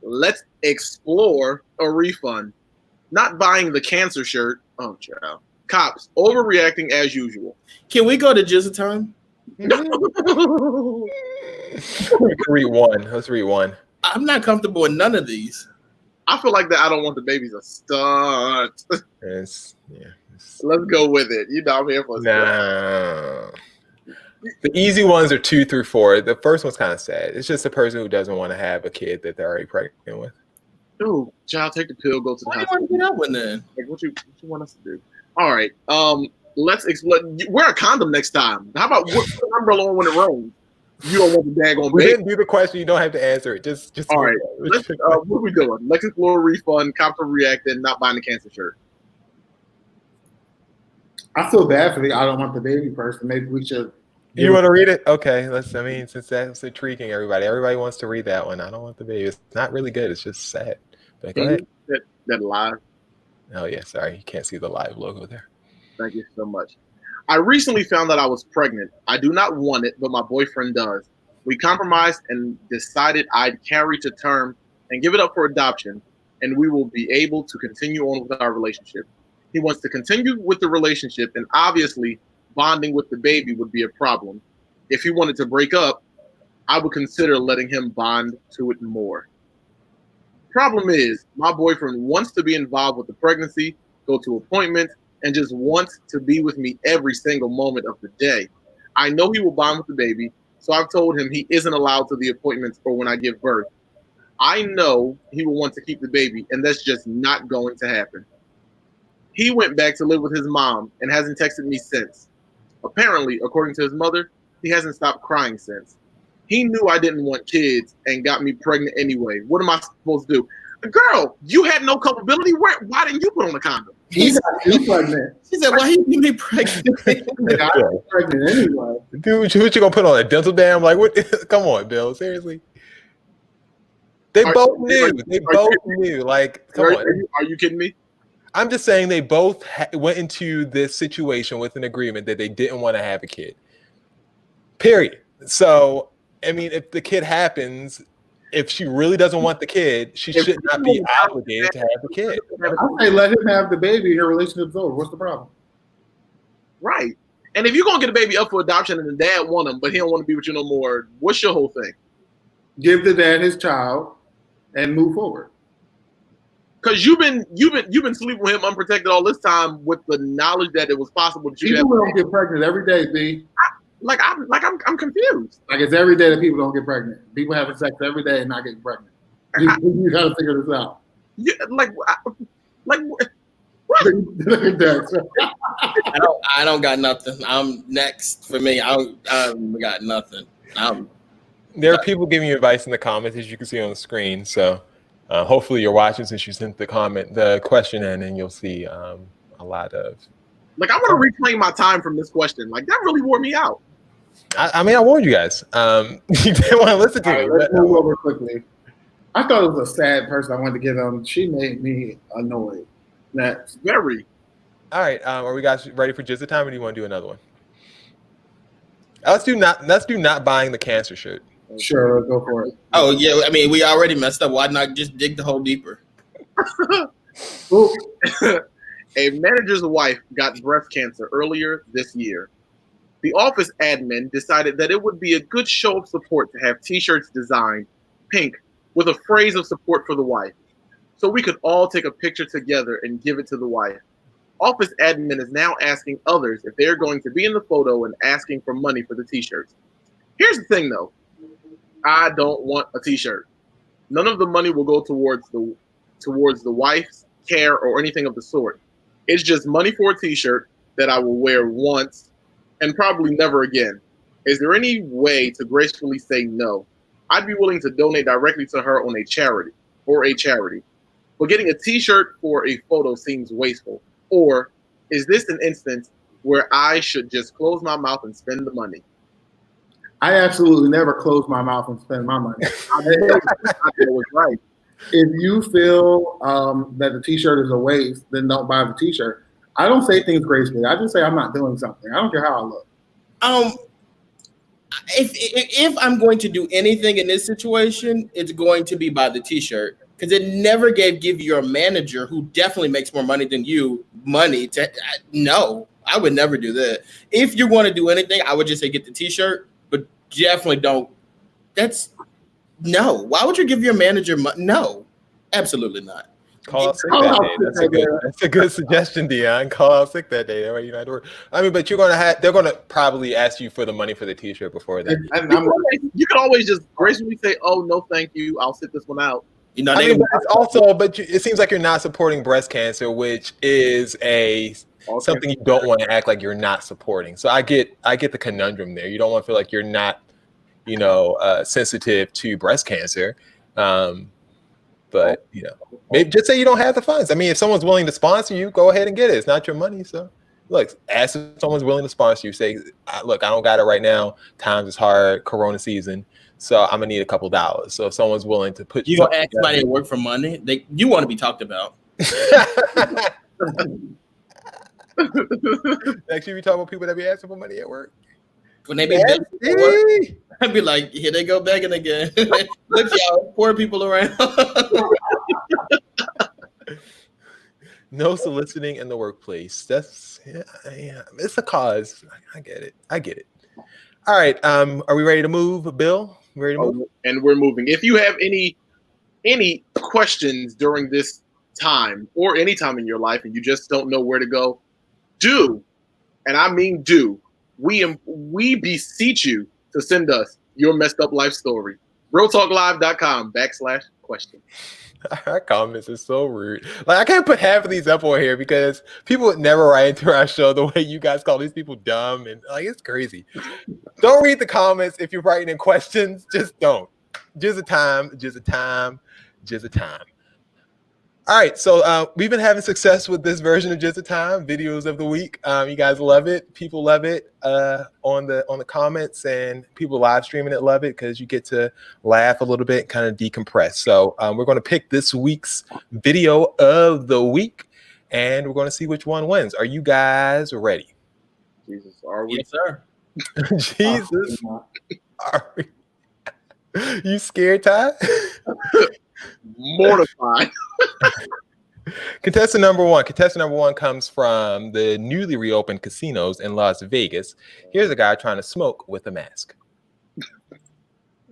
Let's explore a refund. Not buying the cancer shirt. Oh, child. Cops overreacting as usual. Can we go to Jizzle time? We can read one. Let's read one. I'm not comfortable with none of these. I feel like that I don't want the baby's a stunt. Let's go with it. You know I'm here for a stunt. The easy ones are 2 through 4. The first one's kind of sad. It's just a person who doesn't want to have a kid that they're already pregnant with. Ooh, child, take the pill, go to the hospital. Why do you want to get up with then? Like, what you want us to do? All right. Let's explore. Wear a condom next time. How about put an umbrella on when it rains? You don't want the daggone baby. We didn't do the question. You don't have to answer it. Just all right. What are we doing? Let's explore a refund. Cops are reacting, not buying the cancer shirt. I feel bad for the I don't want the baby person. Maybe we should. You want to read it? Okay. Since that's intriguing, everybody wants to read that one. I don't want the baby. It's not really good. It's just sad. But go ahead. That live. Oh yeah, sorry. You can't see the live logo there. Thank you so much. I recently found that I was pregnant. I do not want it, but my boyfriend does. We compromised and decided I'd carry to term and give it up for adoption, and we will be able to continue on with our relationship. He wants to continue with the relationship, and obviously bonding with the baby would be a problem. If he wanted to break up, I would consider letting him bond to it more. Problem is, my boyfriend wants to be involved with the pregnancy, go to appointments, and just wants to be with me every single moment of the day. I know he will bond with the baby, so I've told him he isn't allowed to the appointments or when I give birth. I know he will want to keep the baby, and that's just not going to happen. He went back to live with his mom and hasn't texted me since. Apparently, according to his mother, he hasn't stopped crying since. He knew I didn't want kids and got me pregnant anyway. What am I supposed to do? Girl, you had no culpability. Why didn't you put on a condom? He got you pregnant. She said, "Why you me pregnant?" I got pregnant anyway. Dude, what you gonna put on a dental dam? Like, what? Come on, Bill. Seriously. They both knew. They both knew. Like, come on. Are you kidding me? I'm just saying they both went into this situation with an agreement that they didn't want to have a kid. Period. So, I mean, if the kid happens, if she really doesn't want the kid, she should not be obligated to have the kid. I say let him have the baby and your relationship's over. What's the problem? Right. And if you're going to get a baby up for adoption and the dad want him, but he don't want to be with you no more, what's your whole thing? Give the dad his child and move forward. Because you've been sleeping with him unprotected all this time with the knowledge that it was possible that you people don't get pregnant every day, B. I'm confused. Like it's every day that people don't get pregnant. People having sex every day and not getting pregnant. You got to figure this out. Yeah, what? I don't got nothing. I'm next for me. I got nothing. There are people giving you advice in the comments, as you can see on the screen. So hopefully you're watching since you sent the question in, and you'll see a lot of. I want to reclaim my time from this question. That really wore me out. I mean, I warned you guys. You didn't want to listen to me. Let's move over quickly. I thought it was a sad person I wanted to get on. She made me annoyed. Next. Very. All right. Are we guys ready for just the time, or do you want to do another one? Let's do not buying the cancer shirt. Sure, go for it. Oh yeah, I mean we already messed up. Why not just dig the hole deeper? A manager's wife got breast cancer earlier this year. The office admin decided that it would be a good show of support to have t-shirts designed pink with a phrase of support for the wife, so we could all take a picture together and give it to the wife. Office admin is now asking others if they're going to be in the photo and asking for money for the t-shirts. Here's the thing though. I don't want a t-shirt. None of the money will go towards the wife's care or anything of the sort. It's just money for a t-shirt that I will wear once and probably never again. Is there any way to gracefully say no? I'd be willing to donate directly to her on a charity. But getting a t-shirt for a photo seems wasteful. Or is this an instance where I should just close my mouth and spend the money? I absolutely never close my mouth and spend my money. I was right. If you feel that the t-shirt is a waste, then don't buy the t-shirt. I don't say things gracefully. I just say I'm not doing something. I don't care how I look. If I'm going to do anything in this situation, it's going to be buy the t-shirt. Because it never give your manager, who definitely makes more money than you, money to no. I would never do that. If you want to do anything, I would just say get the t-shirt, but definitely don't. That's no. Why would you give your manager money? No, absolutely not. Call out sick that day. That's a good suggestion, Dion. Call out sick that day. That way you don't have to work. I mean, but they're gonna probably ask you for the money for the t-shirt before that. You can always just gracefully say, "Oh no, thank you. I'll sit this one out." You know, it seems like you're not supporting breast cancer, which is something you don't want to act like you're not supporting. So I get the conundrum there. You don't want to feel like you're not, sensitive to breast cancer. But maybe just say you don't have the funds. I mean, if someone's willing to sponsor you, go ahead and get it. It's not your money. So look, ask if someone's willing to sponsor you. Say, look, I don't got it right now. Times is hard, Corona season. So I'm gonna need a couple dollars. So if someone's willing to put you gonna ask somebody to work for money, you want to be talked about. Actually, we talk about people that be asking for money at work. When they be I'd be like, here they go begging again. Look, y'all, poor people around. No soliciting in the workplace. That's it's a cause. I get it. All right. Are we ready to move, Bill? Ready to move? And we're moving. If you have any questions during this time or any time in your life and you just don't know where to go, and I mean do, we beseech you to send us your messed up life story. RealTalkLive.com/question. Our comments are so rude. Like, I can't put half of these up on here because people would never write into our show the way you guys call these people dumb, and like, it's crazy. Don't read the comments if you're writing in questions. Just don't. Just a time. All right, so we've been having success with this version of Just a Time videos of the week. You guys love it. People love it on the comments, and people live streaming it love it because you get to laugh a little bit and kind of decompress. So we're going to pick this week's video of the week, and we're going to see which one wins. Are you guys ready? Jesus, are we? Yes, sir. Jesus, are we? You scared, Ty? Mortified. Contestant number one comes from the newly reopened casinos in Las Vegas. Here's a guy trying to smoke with a mask.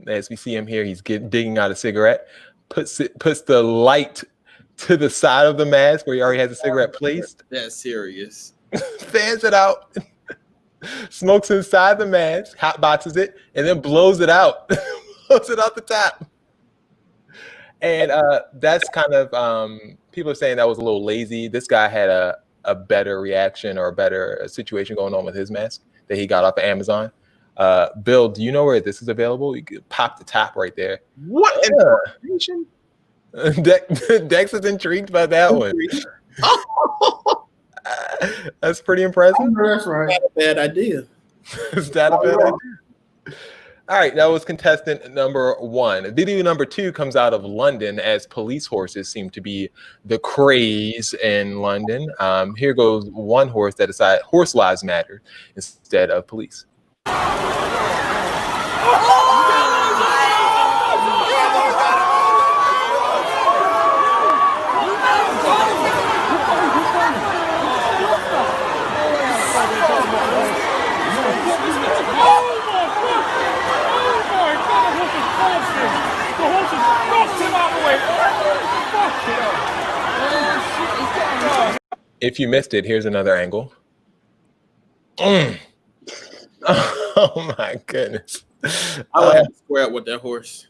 As we see him here, he's digging out a cigarette, puts the light to the side of the mask where he already has a cigarette placed. That's serious. Fans it out, smokes inside the mask, hotboxes it, and then blows it out. Blows it out the top. And that's kind of people are saying that was a little lazy. This guy had a better reaction or a better situation going on with his mask that he got off of Amazon. Bill, do you know where this is available? You could pop the top right there. What information? Dex is intrigued by that one. That's pretty impressive. That's right. Not a bad idea. Is that a bad idea? All right, that was contestant number one. Video number two comes out of London, as police horses seem to be the craze in London. Here goes one horse that decided horse lives matter instead of police. If you missed it, here's another angle. Oh my goodness. I would have to square up with that horse.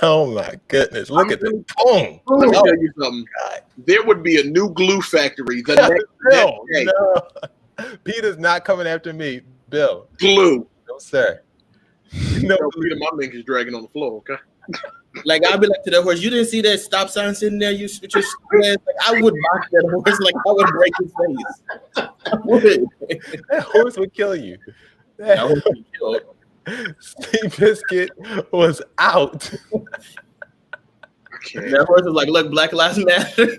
Oh my goodness. Look at the boom. Let me tell you something. There would be a new glue factory the next day. No. Peter's not coming after me. Bill. Glue. No, sir. No, Peter, my link is dragging on the floor, okay? Like, I'd be like to that horse, you didn't see that stop sign sitting there? You switch your like, I would box that horse, like I would break his face. I would. That horse would kill you. That horse would kill. Steve Biscuit was out. That horse was like, look, Black Lives Matter.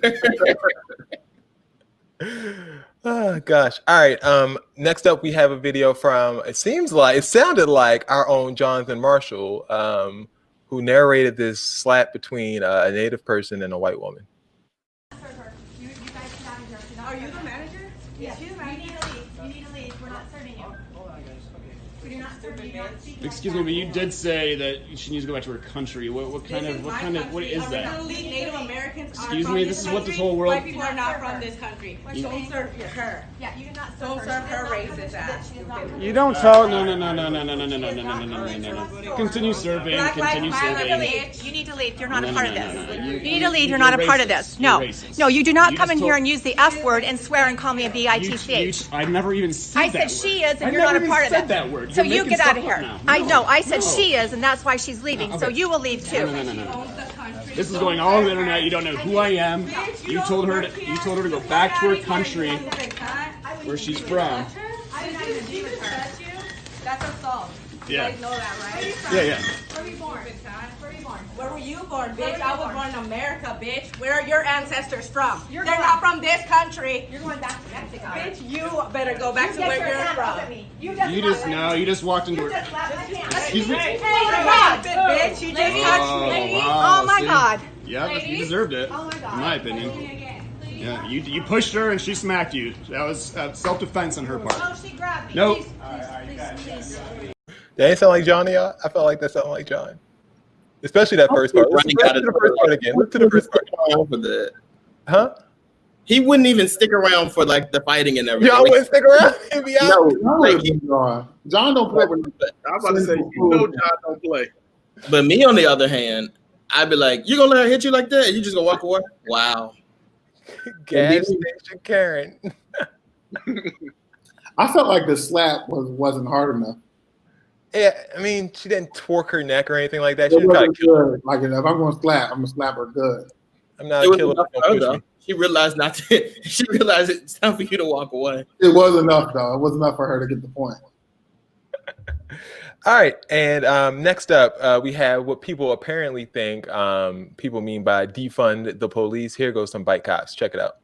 Oh gosh. All right. Next up we have a video from it sounded like our own Jonathan Marshall, who narrated this slap between a Native person and a white woman. You guys get out of here. Are you the manager? Yes. You need to leave. You need to leave. We're not serving you. Hold on, guys. Okay. We do not serve you. Excuse me, but you did say that she needs to go back to her country. What is that? Are we Native Americans? Excuse me, this is what this whole world. White people are not from this country. Don't serve her. Yeah, you do not serve her. Don't serve her racist ass. You don't tell. No. Continue serving. Continue serving. You need to leave. You're not a part of this. You need to leave. You're not a part of this. No, you do not come in here and use the F word and swear and call me a bitch. I never even said that word. I said she is, and you're not a part of this. That word. So you get out of here. I know. I said she is, and that's why she's leaving. So you will leave too. No. This is going all over the internet. You don't know who I am. You told her to go back to her country, where she's from. That's assault. Yeah. You guys know that, right? Yeah. Where were you born? Where were you born, bitch? I was born in America, bitch. Where are your ancestors from? They're not from this country. You're going back to Mexico. Bitch, you better go back to where you're from. You just walked into her. Excuse me. Hey, bitch, you just touched me. Wow, Oh my God. Yeah, you deserved it. Oh my God. In my opinion. Yeah, you pushed her and she smacked you. That was self-defense on her part. Oh, she grabbed me. Nope. Please. That ain't sound like John, y'all. I felt like that sounded like John. Especially that first part. Let's to the first part again. Look to the first part. For that. Huh? He wouldn't even stick around for like the fighting and everything. Y'all wouldn't stick around? He'd be out. No, John don't play with I'm about to say, John don't play. But me, on the other hand, I'd be like, "You gonna let her hit you like that?" And you just gonna walk away? Wow. Gas station Karen. I felt like the slap wasn't hard enough. Yeah, I mean, she didn't twerk her neck or anything like that. She It didn't try to wasn't kill her. good. Like if I'm gonna slap, I'm gonna slap her good. I'm not It a was killer. enough Don't for her, push though. me. She realized not to. She realized it's time for you to walk away. It was enough though. It was enough for her to get the point. All right, and next up, we have what people apparently think people mean by defund the police. Here goes some bike cops. Check it out.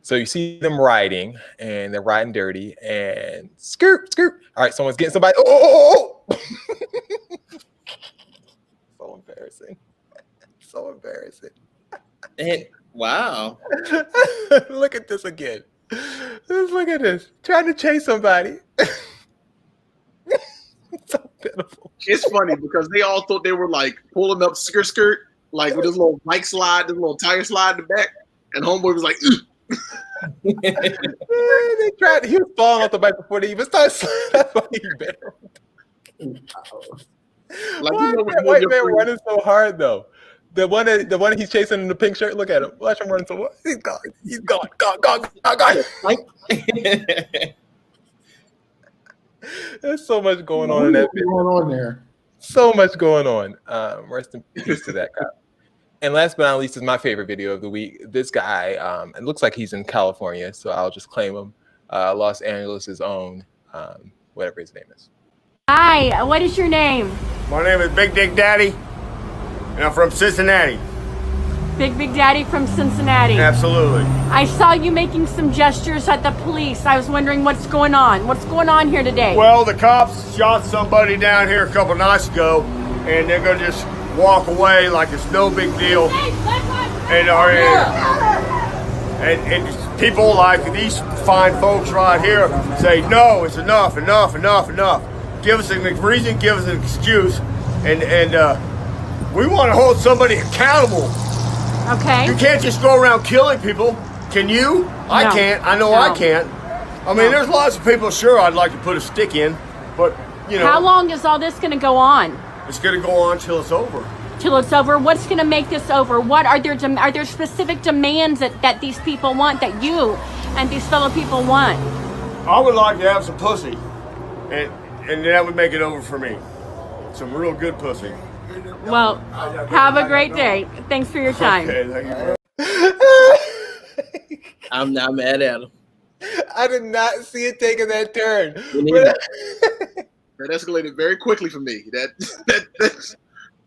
So you see them riding, and they're riding dirty, and skirt. All right, someone's getting somebody. Oh! So embarrassing. So embarrassing. And wow. Look at this again. Just look at this. Trying to chase somebody. So pitiful. It's funny because they all thought they were like pulling up skirt, like with this little bike slide, this little tire slide in the back, and homeboy was like, They tried. He was falling off the bike before they even started sliding. That's why he barreled. Like, Why is that white man running so hard though? The one that he's chasing in the pink shirt. Look at him. Watch him running so hard. He's gone. He's gone. Gone. There's so much going on in that video. Going on there. So much going on. Rest in peace to that cop. And last but not least is my favorite video of the week. This guy, it looks like he's in California, so I'll just claim him. Los Angeles' own, whatever his name is. Hi, what is your name? My name is Big Dick Daddy, and I'm from Cincinnati. Big Daddy from Cincinnati. Absolutely. I saw you making some gestures at the police. I was wondering what's going on. What's going on here today? Well, the cops shot somebody down here a couple nights ago, and they're gonna just walk away like it's no big deal. And people like these fine folks right here say, no, it's enough. Give us a reason, give us an excuse, and we want to hold somebody accountable. Okay. You can't just go around killing people. Can you? I can't. I know I can't. I mean, there's lots of people, sure, I'd like to put a stick in, but, you know. How long is all this going to go on? It's going to go on till it's over. Till it's over? What's going to make this over? What are there specific demands that these people want, that you and these fellow people want? I would like to have some pussy, and that would make it over for me. Some real good pussy. Well, have a great day. Thanks for your time. Okay, thank you. I'm not mad at him. I did not see it taking that turn. That escalated very quickly for me.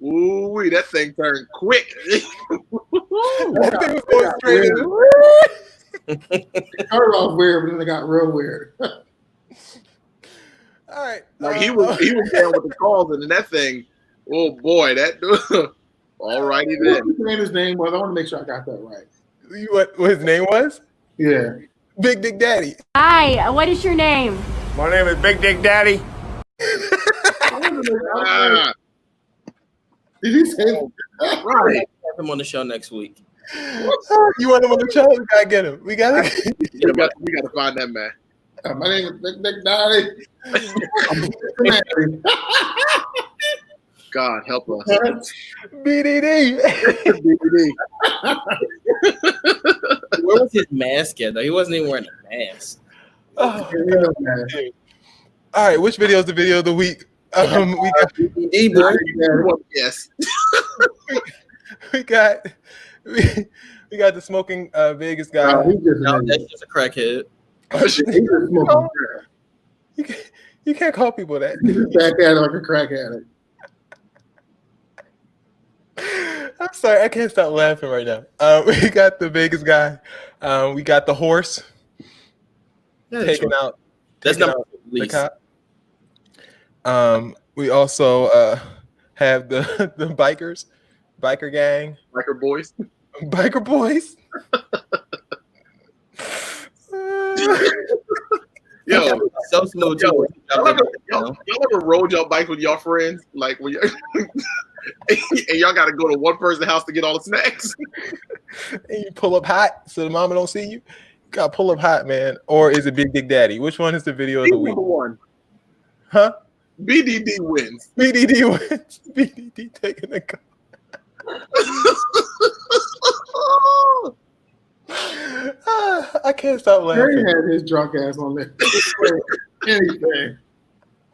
Ooh, that thing turned quick. That thing was going straight in. It started off weird, but then it got real weird. All right. Like he was down with the calls, and then that thing. Oh boy, that. All righty then. What his name was? I want to make sure I got that right. What his name was? Yeah. Big Dick Daddy. Hi, what is your name? My name is Big Dick Daddy. Did you say that? Right. Have him on the show next week. You want him on the show? We gotta get him. We gotta find that man. My name is Big Dick Daddy. God help us. BDD. Where was his mask at, though? He wasn't even wearing a mask. Oh, all right, which video is the video of the week? We got yes. we got the smoking Vegas guy. That's just a crackhead. You can't call people that. Back at it like a crack addict. I'm sorry, I can't stop laughing right now. We got the Vegas guy. We got the horse taking out. That's not the cop. We also have the biker gang, biker boys. Yo, so smooth. Y'all ever rode y'all bikes with y'all friends? Like when you and y'all got to go to one person's house to get all the snacks. And you pull up hot so the mama don't see you. You got to pull up hot, man. Or is it Big Dick Daddy? Which one is the video of the week? Number one. Huh? BDD wins. BDD wins. BDD taking the car. I can't stop laughing. Harry had his drunk ass on there. Anything.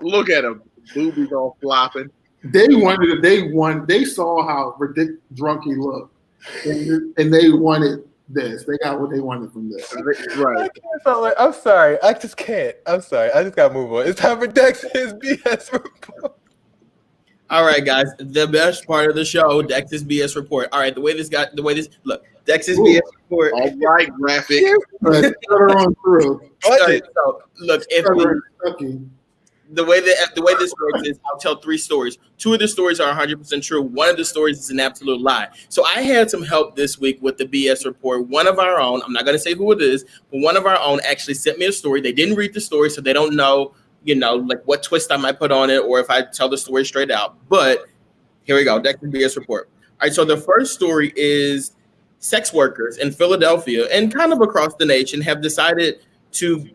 Look at him. Boobies all flopping. They saw how ridiculous drunk he looked. And they wanted this. They got what they wanted from this. Right. I'm sorry. I just can't. I'm sorry. I just gotta move on. It's time for Dex's BS report. All right, guys. The best part of the show, Dex's BS report. All right, Dex's BS report. All right, graphic. On through. Right, so look, the way this works is I'll tell 3 stories. 2 of the stories are 100% true. 1 of the stories is an absolute lie. So I had some help this week with the BS report. One of our own, I'm not going to say who it is, but one of our own actually sent me a story. They didn't read the story, so they don't know, like what twist I might put on it or if I tell the story straight out. But here we go. That's the BS report. All right, so the first story is sex workers in Philadelphia and kind of across the nation have decided to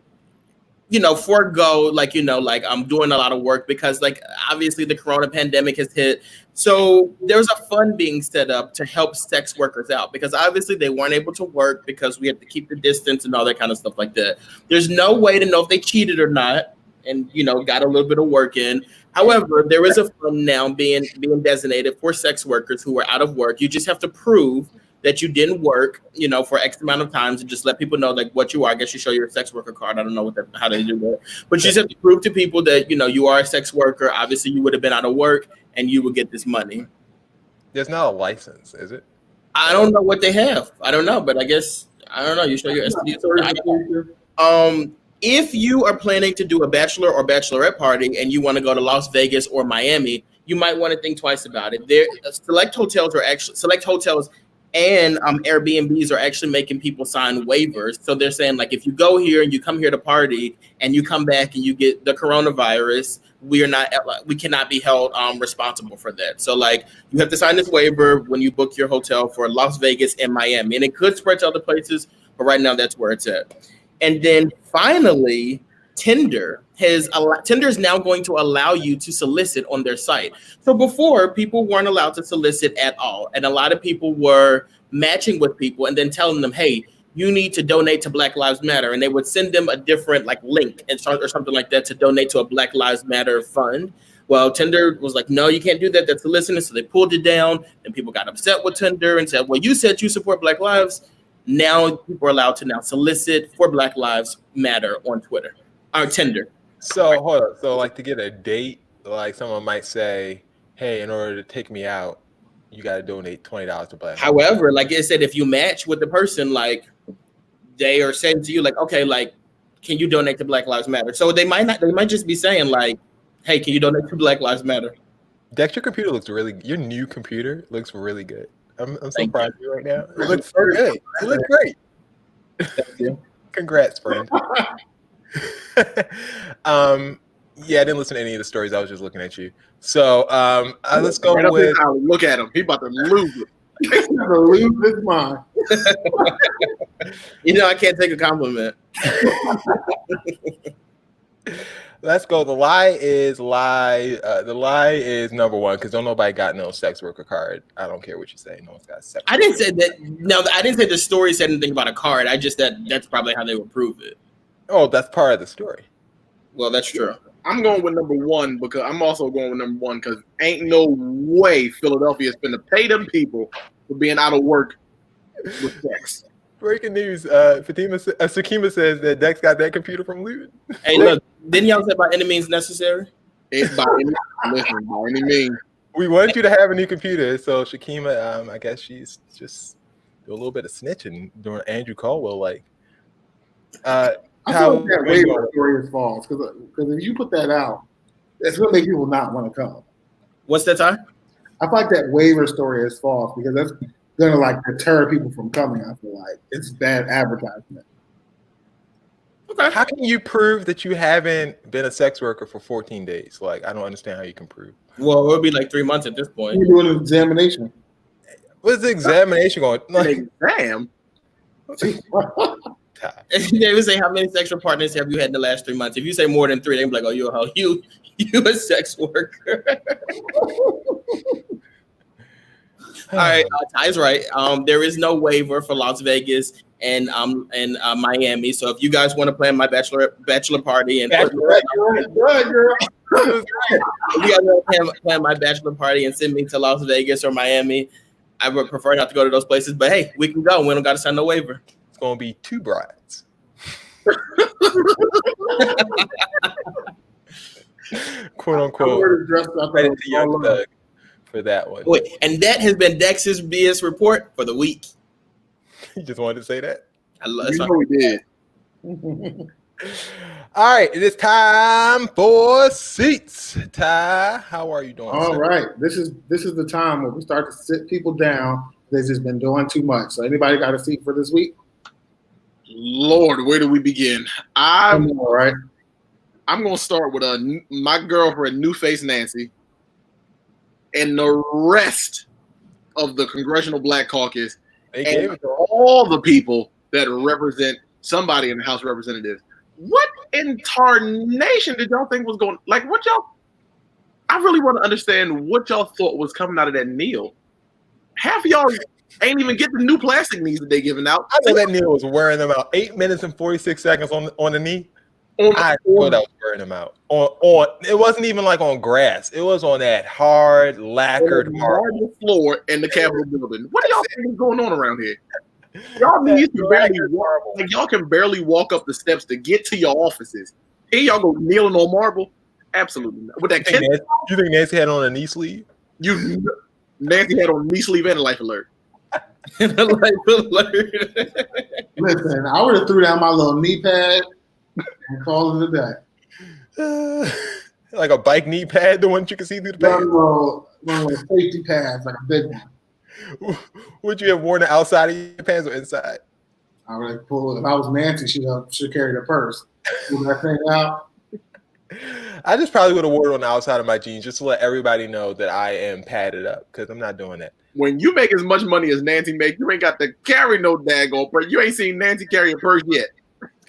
forego, like I'm doing a lot of work because, like, obviously the corona pandemic has hit. So there's a fund being set up to help sex workers out because obviously they weren't able to work because we have to keep the distance and all that kind of stuff like that. There's no way to know if they cheated or not and, got a little bit of work in. However, there is a fund now being designated for sex workers who are out of work. You just have to prove that you didn't work, for X amount of times and just let people know like what you are. I guess you show your sex worker card. I don't know how they do that. But you just have to prove to people that, you are a sex worker. Obviously, you would have been out of work and you would get this money. There's not a license, is it? I don't know what they have. I don't know, but I guess, I don't know. You show your STD. If you are planning to do a bachelor or bachelorette party and you want to go to Las Vegas or Miami, you might want to think twice about it. Select hotels and Airbnbs are actually making people sign waivers. So they're saying, like, if you go here and you come here to party and you come back and you get the coronavirus, we cannot be held responsible for that. So, like, you have to sign this waiver when you book your hotel for Las Vegas and Miami. And it could spread to other places, but right now that's where it's at. And then finally, Tinder is now going to allow you to solicit on their site. So before, people weren't allowed to solicit at all. And a lot of people were matching with people and then telling them, hey, you need to donate to Black Lives Matter. And they would send them a different link or something like that to donate to a Black Lives Matter fund. Well, Tinder was like, no, you can't do that. That's soliciting. So they pulled it down and people got upset with Tinder and said, well, you said you support Black Lives. Now people are allowed to now solicit for Black Lives Matter on Twitter or Tinder. So hold on. So like to get a date, like someone might say, hey, in order to take me out, you got to donate $20 to Black. However, like I said, if you match with the person, like they are saying to you, like, okay, like, can you donate to Black Lives Matter? So they might just be saying like, hey, can you donate to Black Lives Matter? Dex, your computer looks your new computer looks really good. I'm so proud of you right now. It looks so good. It looks great. Thank you. Congrats, friend. Yeah, I didn't listen to any of the stories. I was just looking at you. So let's go with. Look at him. He about to lose it. He's gonna lose his mind. I can't take a compliment. Let's go. The lie is number one because don't nobody got no sex worker card. I don't care what you say. No one's got a sex. I didn't say that. No, I didn't say the story said anything about a card. I just that's probably how they would prove it. Oh, that's part of the story. Well, that's true. I'm going with number one because ain't no way Philadelphia is going to pay them people for being out of work with sex. Breaking news. Sakima says that Dex got that computer from Luton. Hey, look, didn't y'all say by any means necessary? By any means. We want you to have a new computer. So Shakima, I guess she's just doing a little bit of snitching during Andrew Caldwell. I feel like that waiver story is false because if you put that out, it's going to make people not want to come. What's that, Ty? I feel like that waiver story is false because that's going to deter people from coming. I feel like it's bad advertisement. Okay. How can you prove that you haven't been a sex worker for 14 days? I don't understand how you can prove. Well, it would be 3 months at this point. You're doing an examination. What's the examination going? Exam. They would say, how many sexual partners have you had in the last 3 months? If you say more than 3, they'd be like, oh, you're a hoe. You a sex worker. All right, Ty's right. There is no waiver for Las Vegas and Miami. So if you guys want to plan my bachelor party and if you guys want to plan my bachelor party and send me to Las Vegas or Miami, I would prefer not to go to those places. But hey, we can go. We don't got to sign no waiver. It's gonna be 2 brides. Quote unquote. Credit to Young Thug for that one. Wait, and that has been Dex's BS report for the week. You just wanted to say that? I love you know we did. All right, it is time for seats. Ty, how are you doing? All right, this is the time where we start to sit people down. They've just been doing too much. So anybody got a seat for this week? Lord, where do we begin? All right. I'm gonna start with my girlfriend, New Face Nancy, and the rest of the Congressional Black Caucus, and all the people that represent somebody in the House of Representatives. What in tarnation did y'all think was going? Like, what y'all? I really want to understand what y'all thought was coming out of that kneel. Half of y'all ain't even get the new plastic knees that they giving out. I know that kneel was wearing them out. 8 minutes and 46 seconds on the knee. I thought I was wearing them out. On it wasn't even like on grass. It was on that hard lacquered marble floor in the Capitol building. What do y'all think is going on around here? Y'all need to barely walk. Like, y'all can barely walk up the steps to get to your offices. Here y'all go kneeling on marble. Absolutely not. With that you think Nancy had on a knee sleeve? Nancy had on knee sleeve and a life alert. Listen, I would have threw down my little knee pad and called it a day. Like a bike knee pad, the one you can see through the pad? One with safety pads, like a big one. Would you have worn it outside of your pants or inside? I would have pulled. If I was Nancy, she'd carry the purse. Pull that thing out. I just probably would have worn it on the outside of my jeans just to let everybody know that I am padded up, because I'm not doing that. When you make as much money as Nancy make, you ain't got to carry no daggone purse. You ain't seen Nancy carry a purse yet.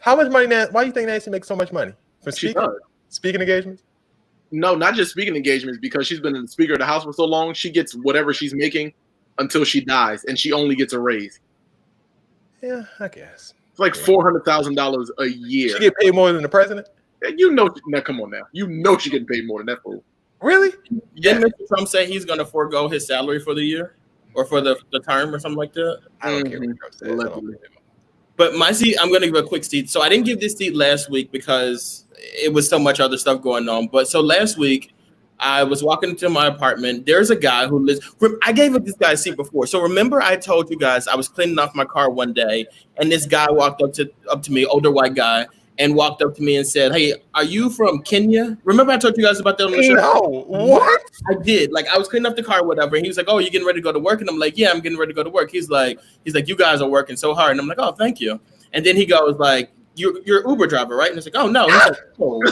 How much money? Why do you think Nancy makes so much money? For speaking engagements? No, not just speaking engagements, because she's been the Speaker of the House for so long. She gets whatever she's making until she dies, and she only gets a raise. Yeah, I guess. It's like $400,000 a year. She get paid more than the president? You know, now come on now. You know she getting paid more than that fool. Really? Didn't Mr. Trump say he's going to forego his salary for the year or for the term or something like that? I don't care what Trump says. But my seat, I'm going to give a quick seat. So I didn't give this seat last week because it was so much other stuff going on. But so last week, I was walking into my apartment. There's a guy who lives. I gave this guy a seat before. So remember, I told you guys I was cleaning off my car one day, and this guy walked up to me, older white guy, and walked up to me and said, "Hey, are you from Kenya?" Remember, I told you guys about that on the show? No, what? I did. Like, I was cleaning up the car, or whatever. And he was like, "Oh, you getting ready to go to work?" And I'm like, "Yeah, I'm getting ready to go to work." He's like, "You guys are working so hard." And I'm like, "Oh, thank you." And then he goes like, You're an Uber driver, right? And it's like, "Oh no." He's like, "Oh,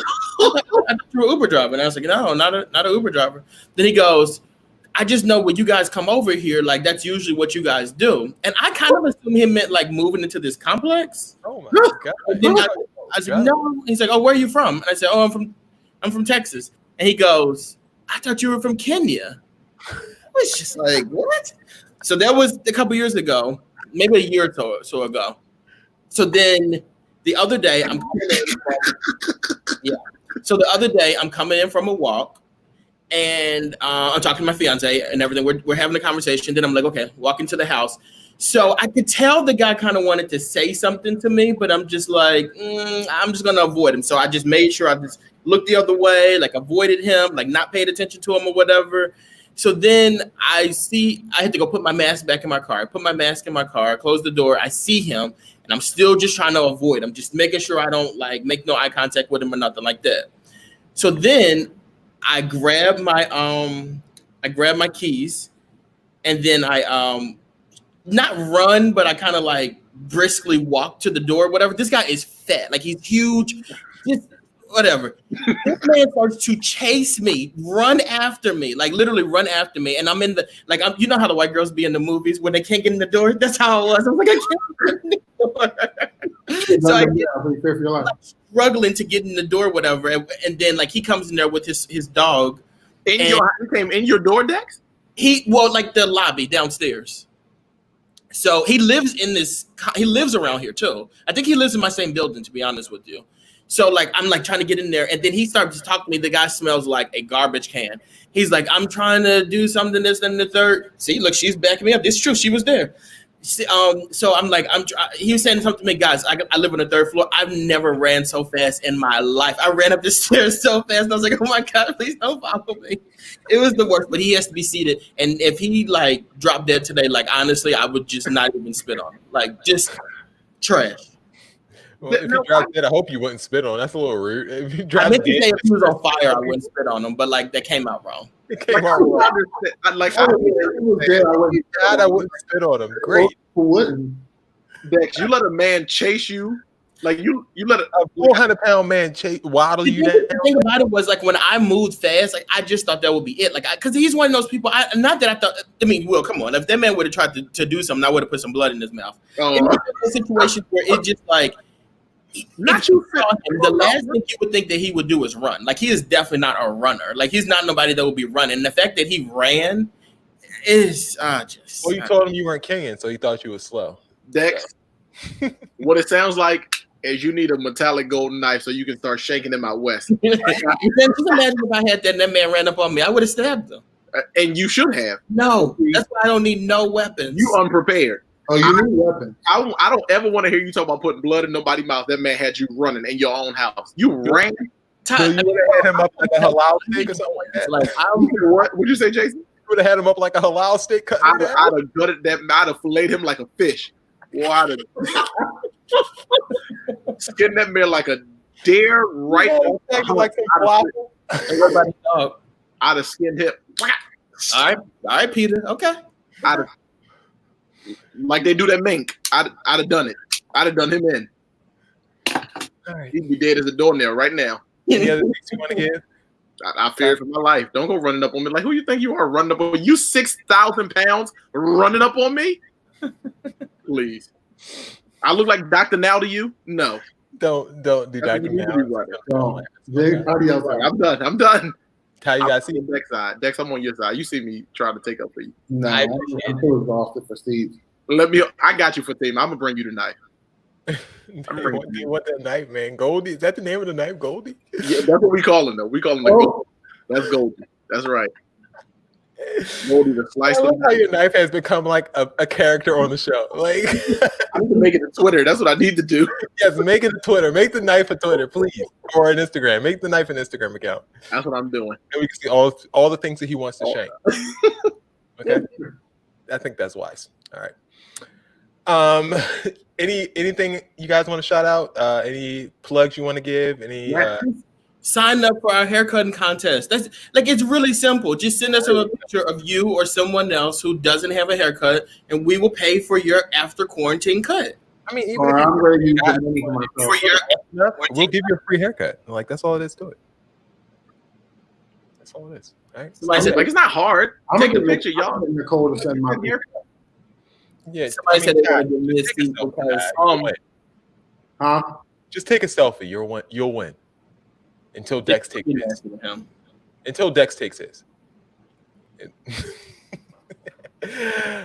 you're an Uber driver." And I was like, "No, not an Uber driver." Then he goes, "I just know when you guys come over here, like that's usually what you guys do." And I kind of assumed he meant like moving into this complex. Oh my god! And then I said, "No." He's like, "Oh, where are you from?" And I said, "Oh, I'm from Texas." And he goes, "I thought you were from Kenya." I was just like, "What?" So that was a couple years ago, maybe a year or so ago. So then the other day, I'm coming in. So the other day, I'm coming in from a walk, and I'm talking to my fiance and everything. We're having a conversation. Then I'm like, okay, walk into the house. So I could tell the guy kind of wanted to say something to me, but I'm just like, I'm just gonna avoid him. So I just made sure I just looked the other way, like avoided him, like not paid attention to him or whatever. So then I had to go put my mask back in my car. I put my mask in my car, close the door. I see him. And I'm still just trying to avoid. I'm just making sure I don't like make no eye contact with him or nothing like that. So then I grab my keys, and then I not run, but I kind of like briskly walk to the door, whatever. This guy is fat, like he's huge, just whatever. This man starts to chase me, run after me, like literally run after me. And I'm in the you know how the white girls be in the movies when they can't get in the door? That's how it was. I was like, I can't get in the door. So I get struggling to get in the door, whatever. And then like he comes in there with his dog. He came in your door, Dex? Like the lobby downstairs. So he lives around here too. I think he lives in my same building, to be honest with you. So like I'm like trying to get in there, and then he starts to talk to me. The guy smells like a garbage can. He's like, I'm trying to do something, this and the third. See, look, she's backing me up. It's true, she was there. So I'm like, he was saying something to me, guys. I live on the 3rd floor. I've never ran so fast in my life. I ran up the stairs so fast, and I was like, oh my God, please don't follow me. It was the worst, but he has to be seated. And if he like dropped dead today, like honestly, I would just not even spit on him. Like just trash. Well, if you dropped dead, I hope you wouldn't spit on him. That's a little rude. If you I meant to say if he was on fire, I wouldn't spit on him, but like that came out wrong. It came out wrong. I wouldn't spit on him. Great. Who wouldn't? Dex, you let a man chase you. Like you let a 400-pound man waddle you down. The thing about it was like when I moved fast, like I just thought that would be it. Like because he's one of those people. Not that I thought. I mean, Will, come on. If that man would have tried to do something, I would have put some blood in his mouth. In a situation where it just like. Not you saw him, the last thing you would think that he would do is run. Like he is definitely not a runner. Like he's not nobody that would be running. And the fact that he ran is just. Well, you told him you weren't kinging, so he thought you was slow. Dex, what it sounds like is you need a metallic golden knife so you can start shaking him out west. Just imagine if I had that and that man ran up on me, I would have stabbed him. And you should have. No, that's why I don't need no weapons. You unprepared. Oh, you need weapons. I don't ever want to hear you talk about putting blood in nobody's mouth. That man had you running in your own house. You ran. So you would have had him up like a halal stick or something like that. Like what would you say, Jason? You would have had him up like a halal stick. I'd have gutted that. I'd have filleted him like a fish. Well, I'd have skinned that man like a deer. Right, like I'd have skinned him. All right, Peter. Okay. I'd have, like they do that mink. I'd have done it. I'd have done him in. All right. He'd be dead as a doornail right now. Any other things you want to give? I fear for my life. Don't go running up on me. Like, who you think you are running up on me? You 6,000 pounds running up on me? Please. I look like Dr. Now to you? No. Don't do Dr. Now. I'm done. How you guys see Dex side? Dex, I'm on your side. You see me trying to take up for you. No, I'm too exhausted for Steve. I got you for Steve. I'm gonna bring you the knife. You want that knife, man? Goldie? Is that the name of the knife, Goldie? Yeah, that's what we call him though. We call him Goldie. That's Goldie. That's right. Goldie the slice. I love how your knife has become like a character on the show. Like I need to make it a Twitter. That's what I need to do. Yes, make it a Twitter. Make the knife a Twitter, please, or an Instagram. Make the knife an Instagram account. That's what I'm doing. And we can see all the things that he wants to shank. Okay, I think that's wise. All right. Anything you guys want to shout out? Any plugs you want to give? Any? Sign up for our haircutting contest. That's like it's really simple. Just send us a picture of you or someone else who doesn't have a haircut, and we will pay for your after quarantine cut. I mean, even if we'll give you a free haircut. Like that's all it is to it. That's all it is. Right? Somebody said, like it's not hard. Take a picture, y'all. Nicole to send my haircut. Yeah, somebody said they want to get missed because just take a selfie. You'll win. Until Dex takes his. Until Dex takes his. All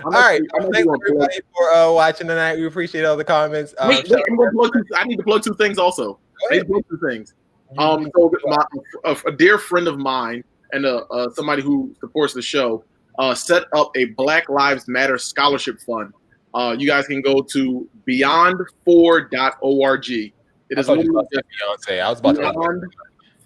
right. Thanks everybody for watching tonight. We appreciate all the comments. Wait, I need to plug two things also. I need to plug two things. So a dear friend of mine and somebody who supports the show set up a Black Lives Matter scholarship fund. You guys can go to beyond4.org. It is Beyonce. I was about to.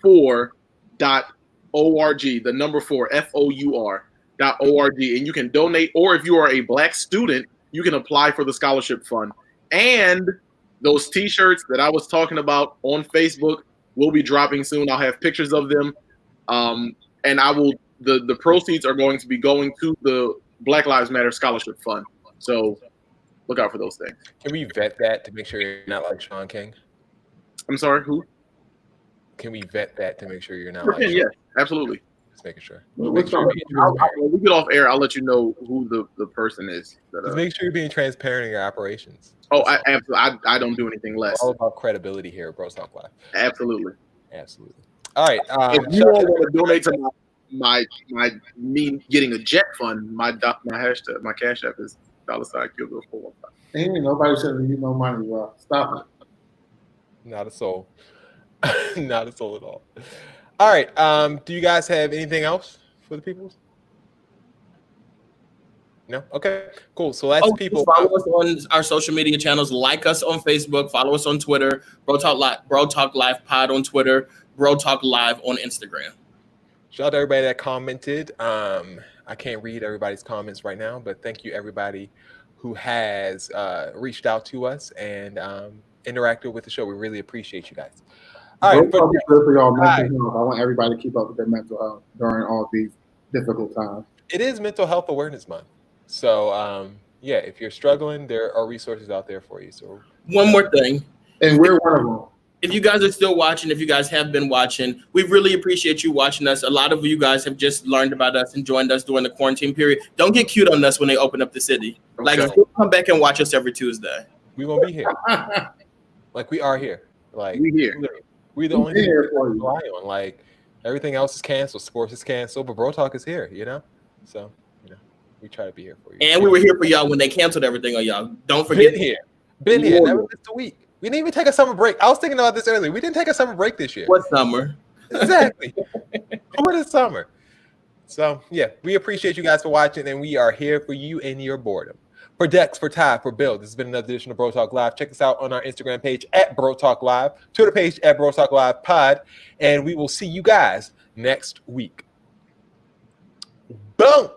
Beyond4.org, the number 4, FOUR.org, and you can donate, or if you are a Black student, you can apply for the scholarship fund. And those t-shirts that I was talking about on Facebook will be dropping soon. I'll have pictures of them, and the proceeds are going to be going to the Black Lives Matter scholarship fund. So look out for those things. Can we vet that to make sure you're not like Sean King? I'm sorry, who? Can we vet that to make sure you're not? Yeah, absolutely. Just making sure. When we get off air, I'll let you know who the person is. Just make sure you're being transparent in your operations. Oh, I don't do anything less. It's all about credibility here, Bros Talk Live. Absolutely. All right. If you all want to donate to me getting a jet fund, my hashtag, my cash app is $Q415. Ain't nobody sending you no money, bro. Stop it. Not a soul. Not a soul at all. All right. Do you guys have anything else for the people? No? Okay, cool. So that's people. Follow us on our social media channels. Like us on Facebook. Follow us on Twitter. Bro Talk Live Pod on Twitter. Bro Talk Live on Instagram. Shout out to everybody that commented. I can't read everybody's comments right now, but thank you everybody who has reached out to us and interacted with the show. We really appreciate you guys. All right, good for y'all mental health. I want everybody to keep up with their mental health during all these difficult times. It is Mental Health Awareness Month. So, yeah, if you're struggling, there are resources out there for you. So, one more thing. And we're one of them. If you guys are still watching, if you guys have been watching, we really appreciate you watching us. A lot of you guys have just learned about us and joined us during the quarantine period. Don't get cute on us when they open up the city. Like, still come back and watch us every Tuesday. We're going to be here. Like, we are here. Like, we here. We're the only thing to rely on. Like, everything else is canceled. Sports is canceled, but Bro Talk is here, you know? So, you know, we try to be here for you. And we were here for y'all when they canceled everything on y'all. Don't forget. Been here. Never missed a week. We didn't even take a summer break. I was thinking about this earlier. We didn't take a summer break this year. What summer? Exactly. What is summer? So, yeah, we appreciate you guys for watching, and we are here for you and your boredom. For Dex, for Ty, for Bill, this has been another edition of Bro Talk Live. Check us out on our Instagram page at Bro Talk Live, Twitter page at Bro Talk Live Pod, and we will see you guys next week. Boom!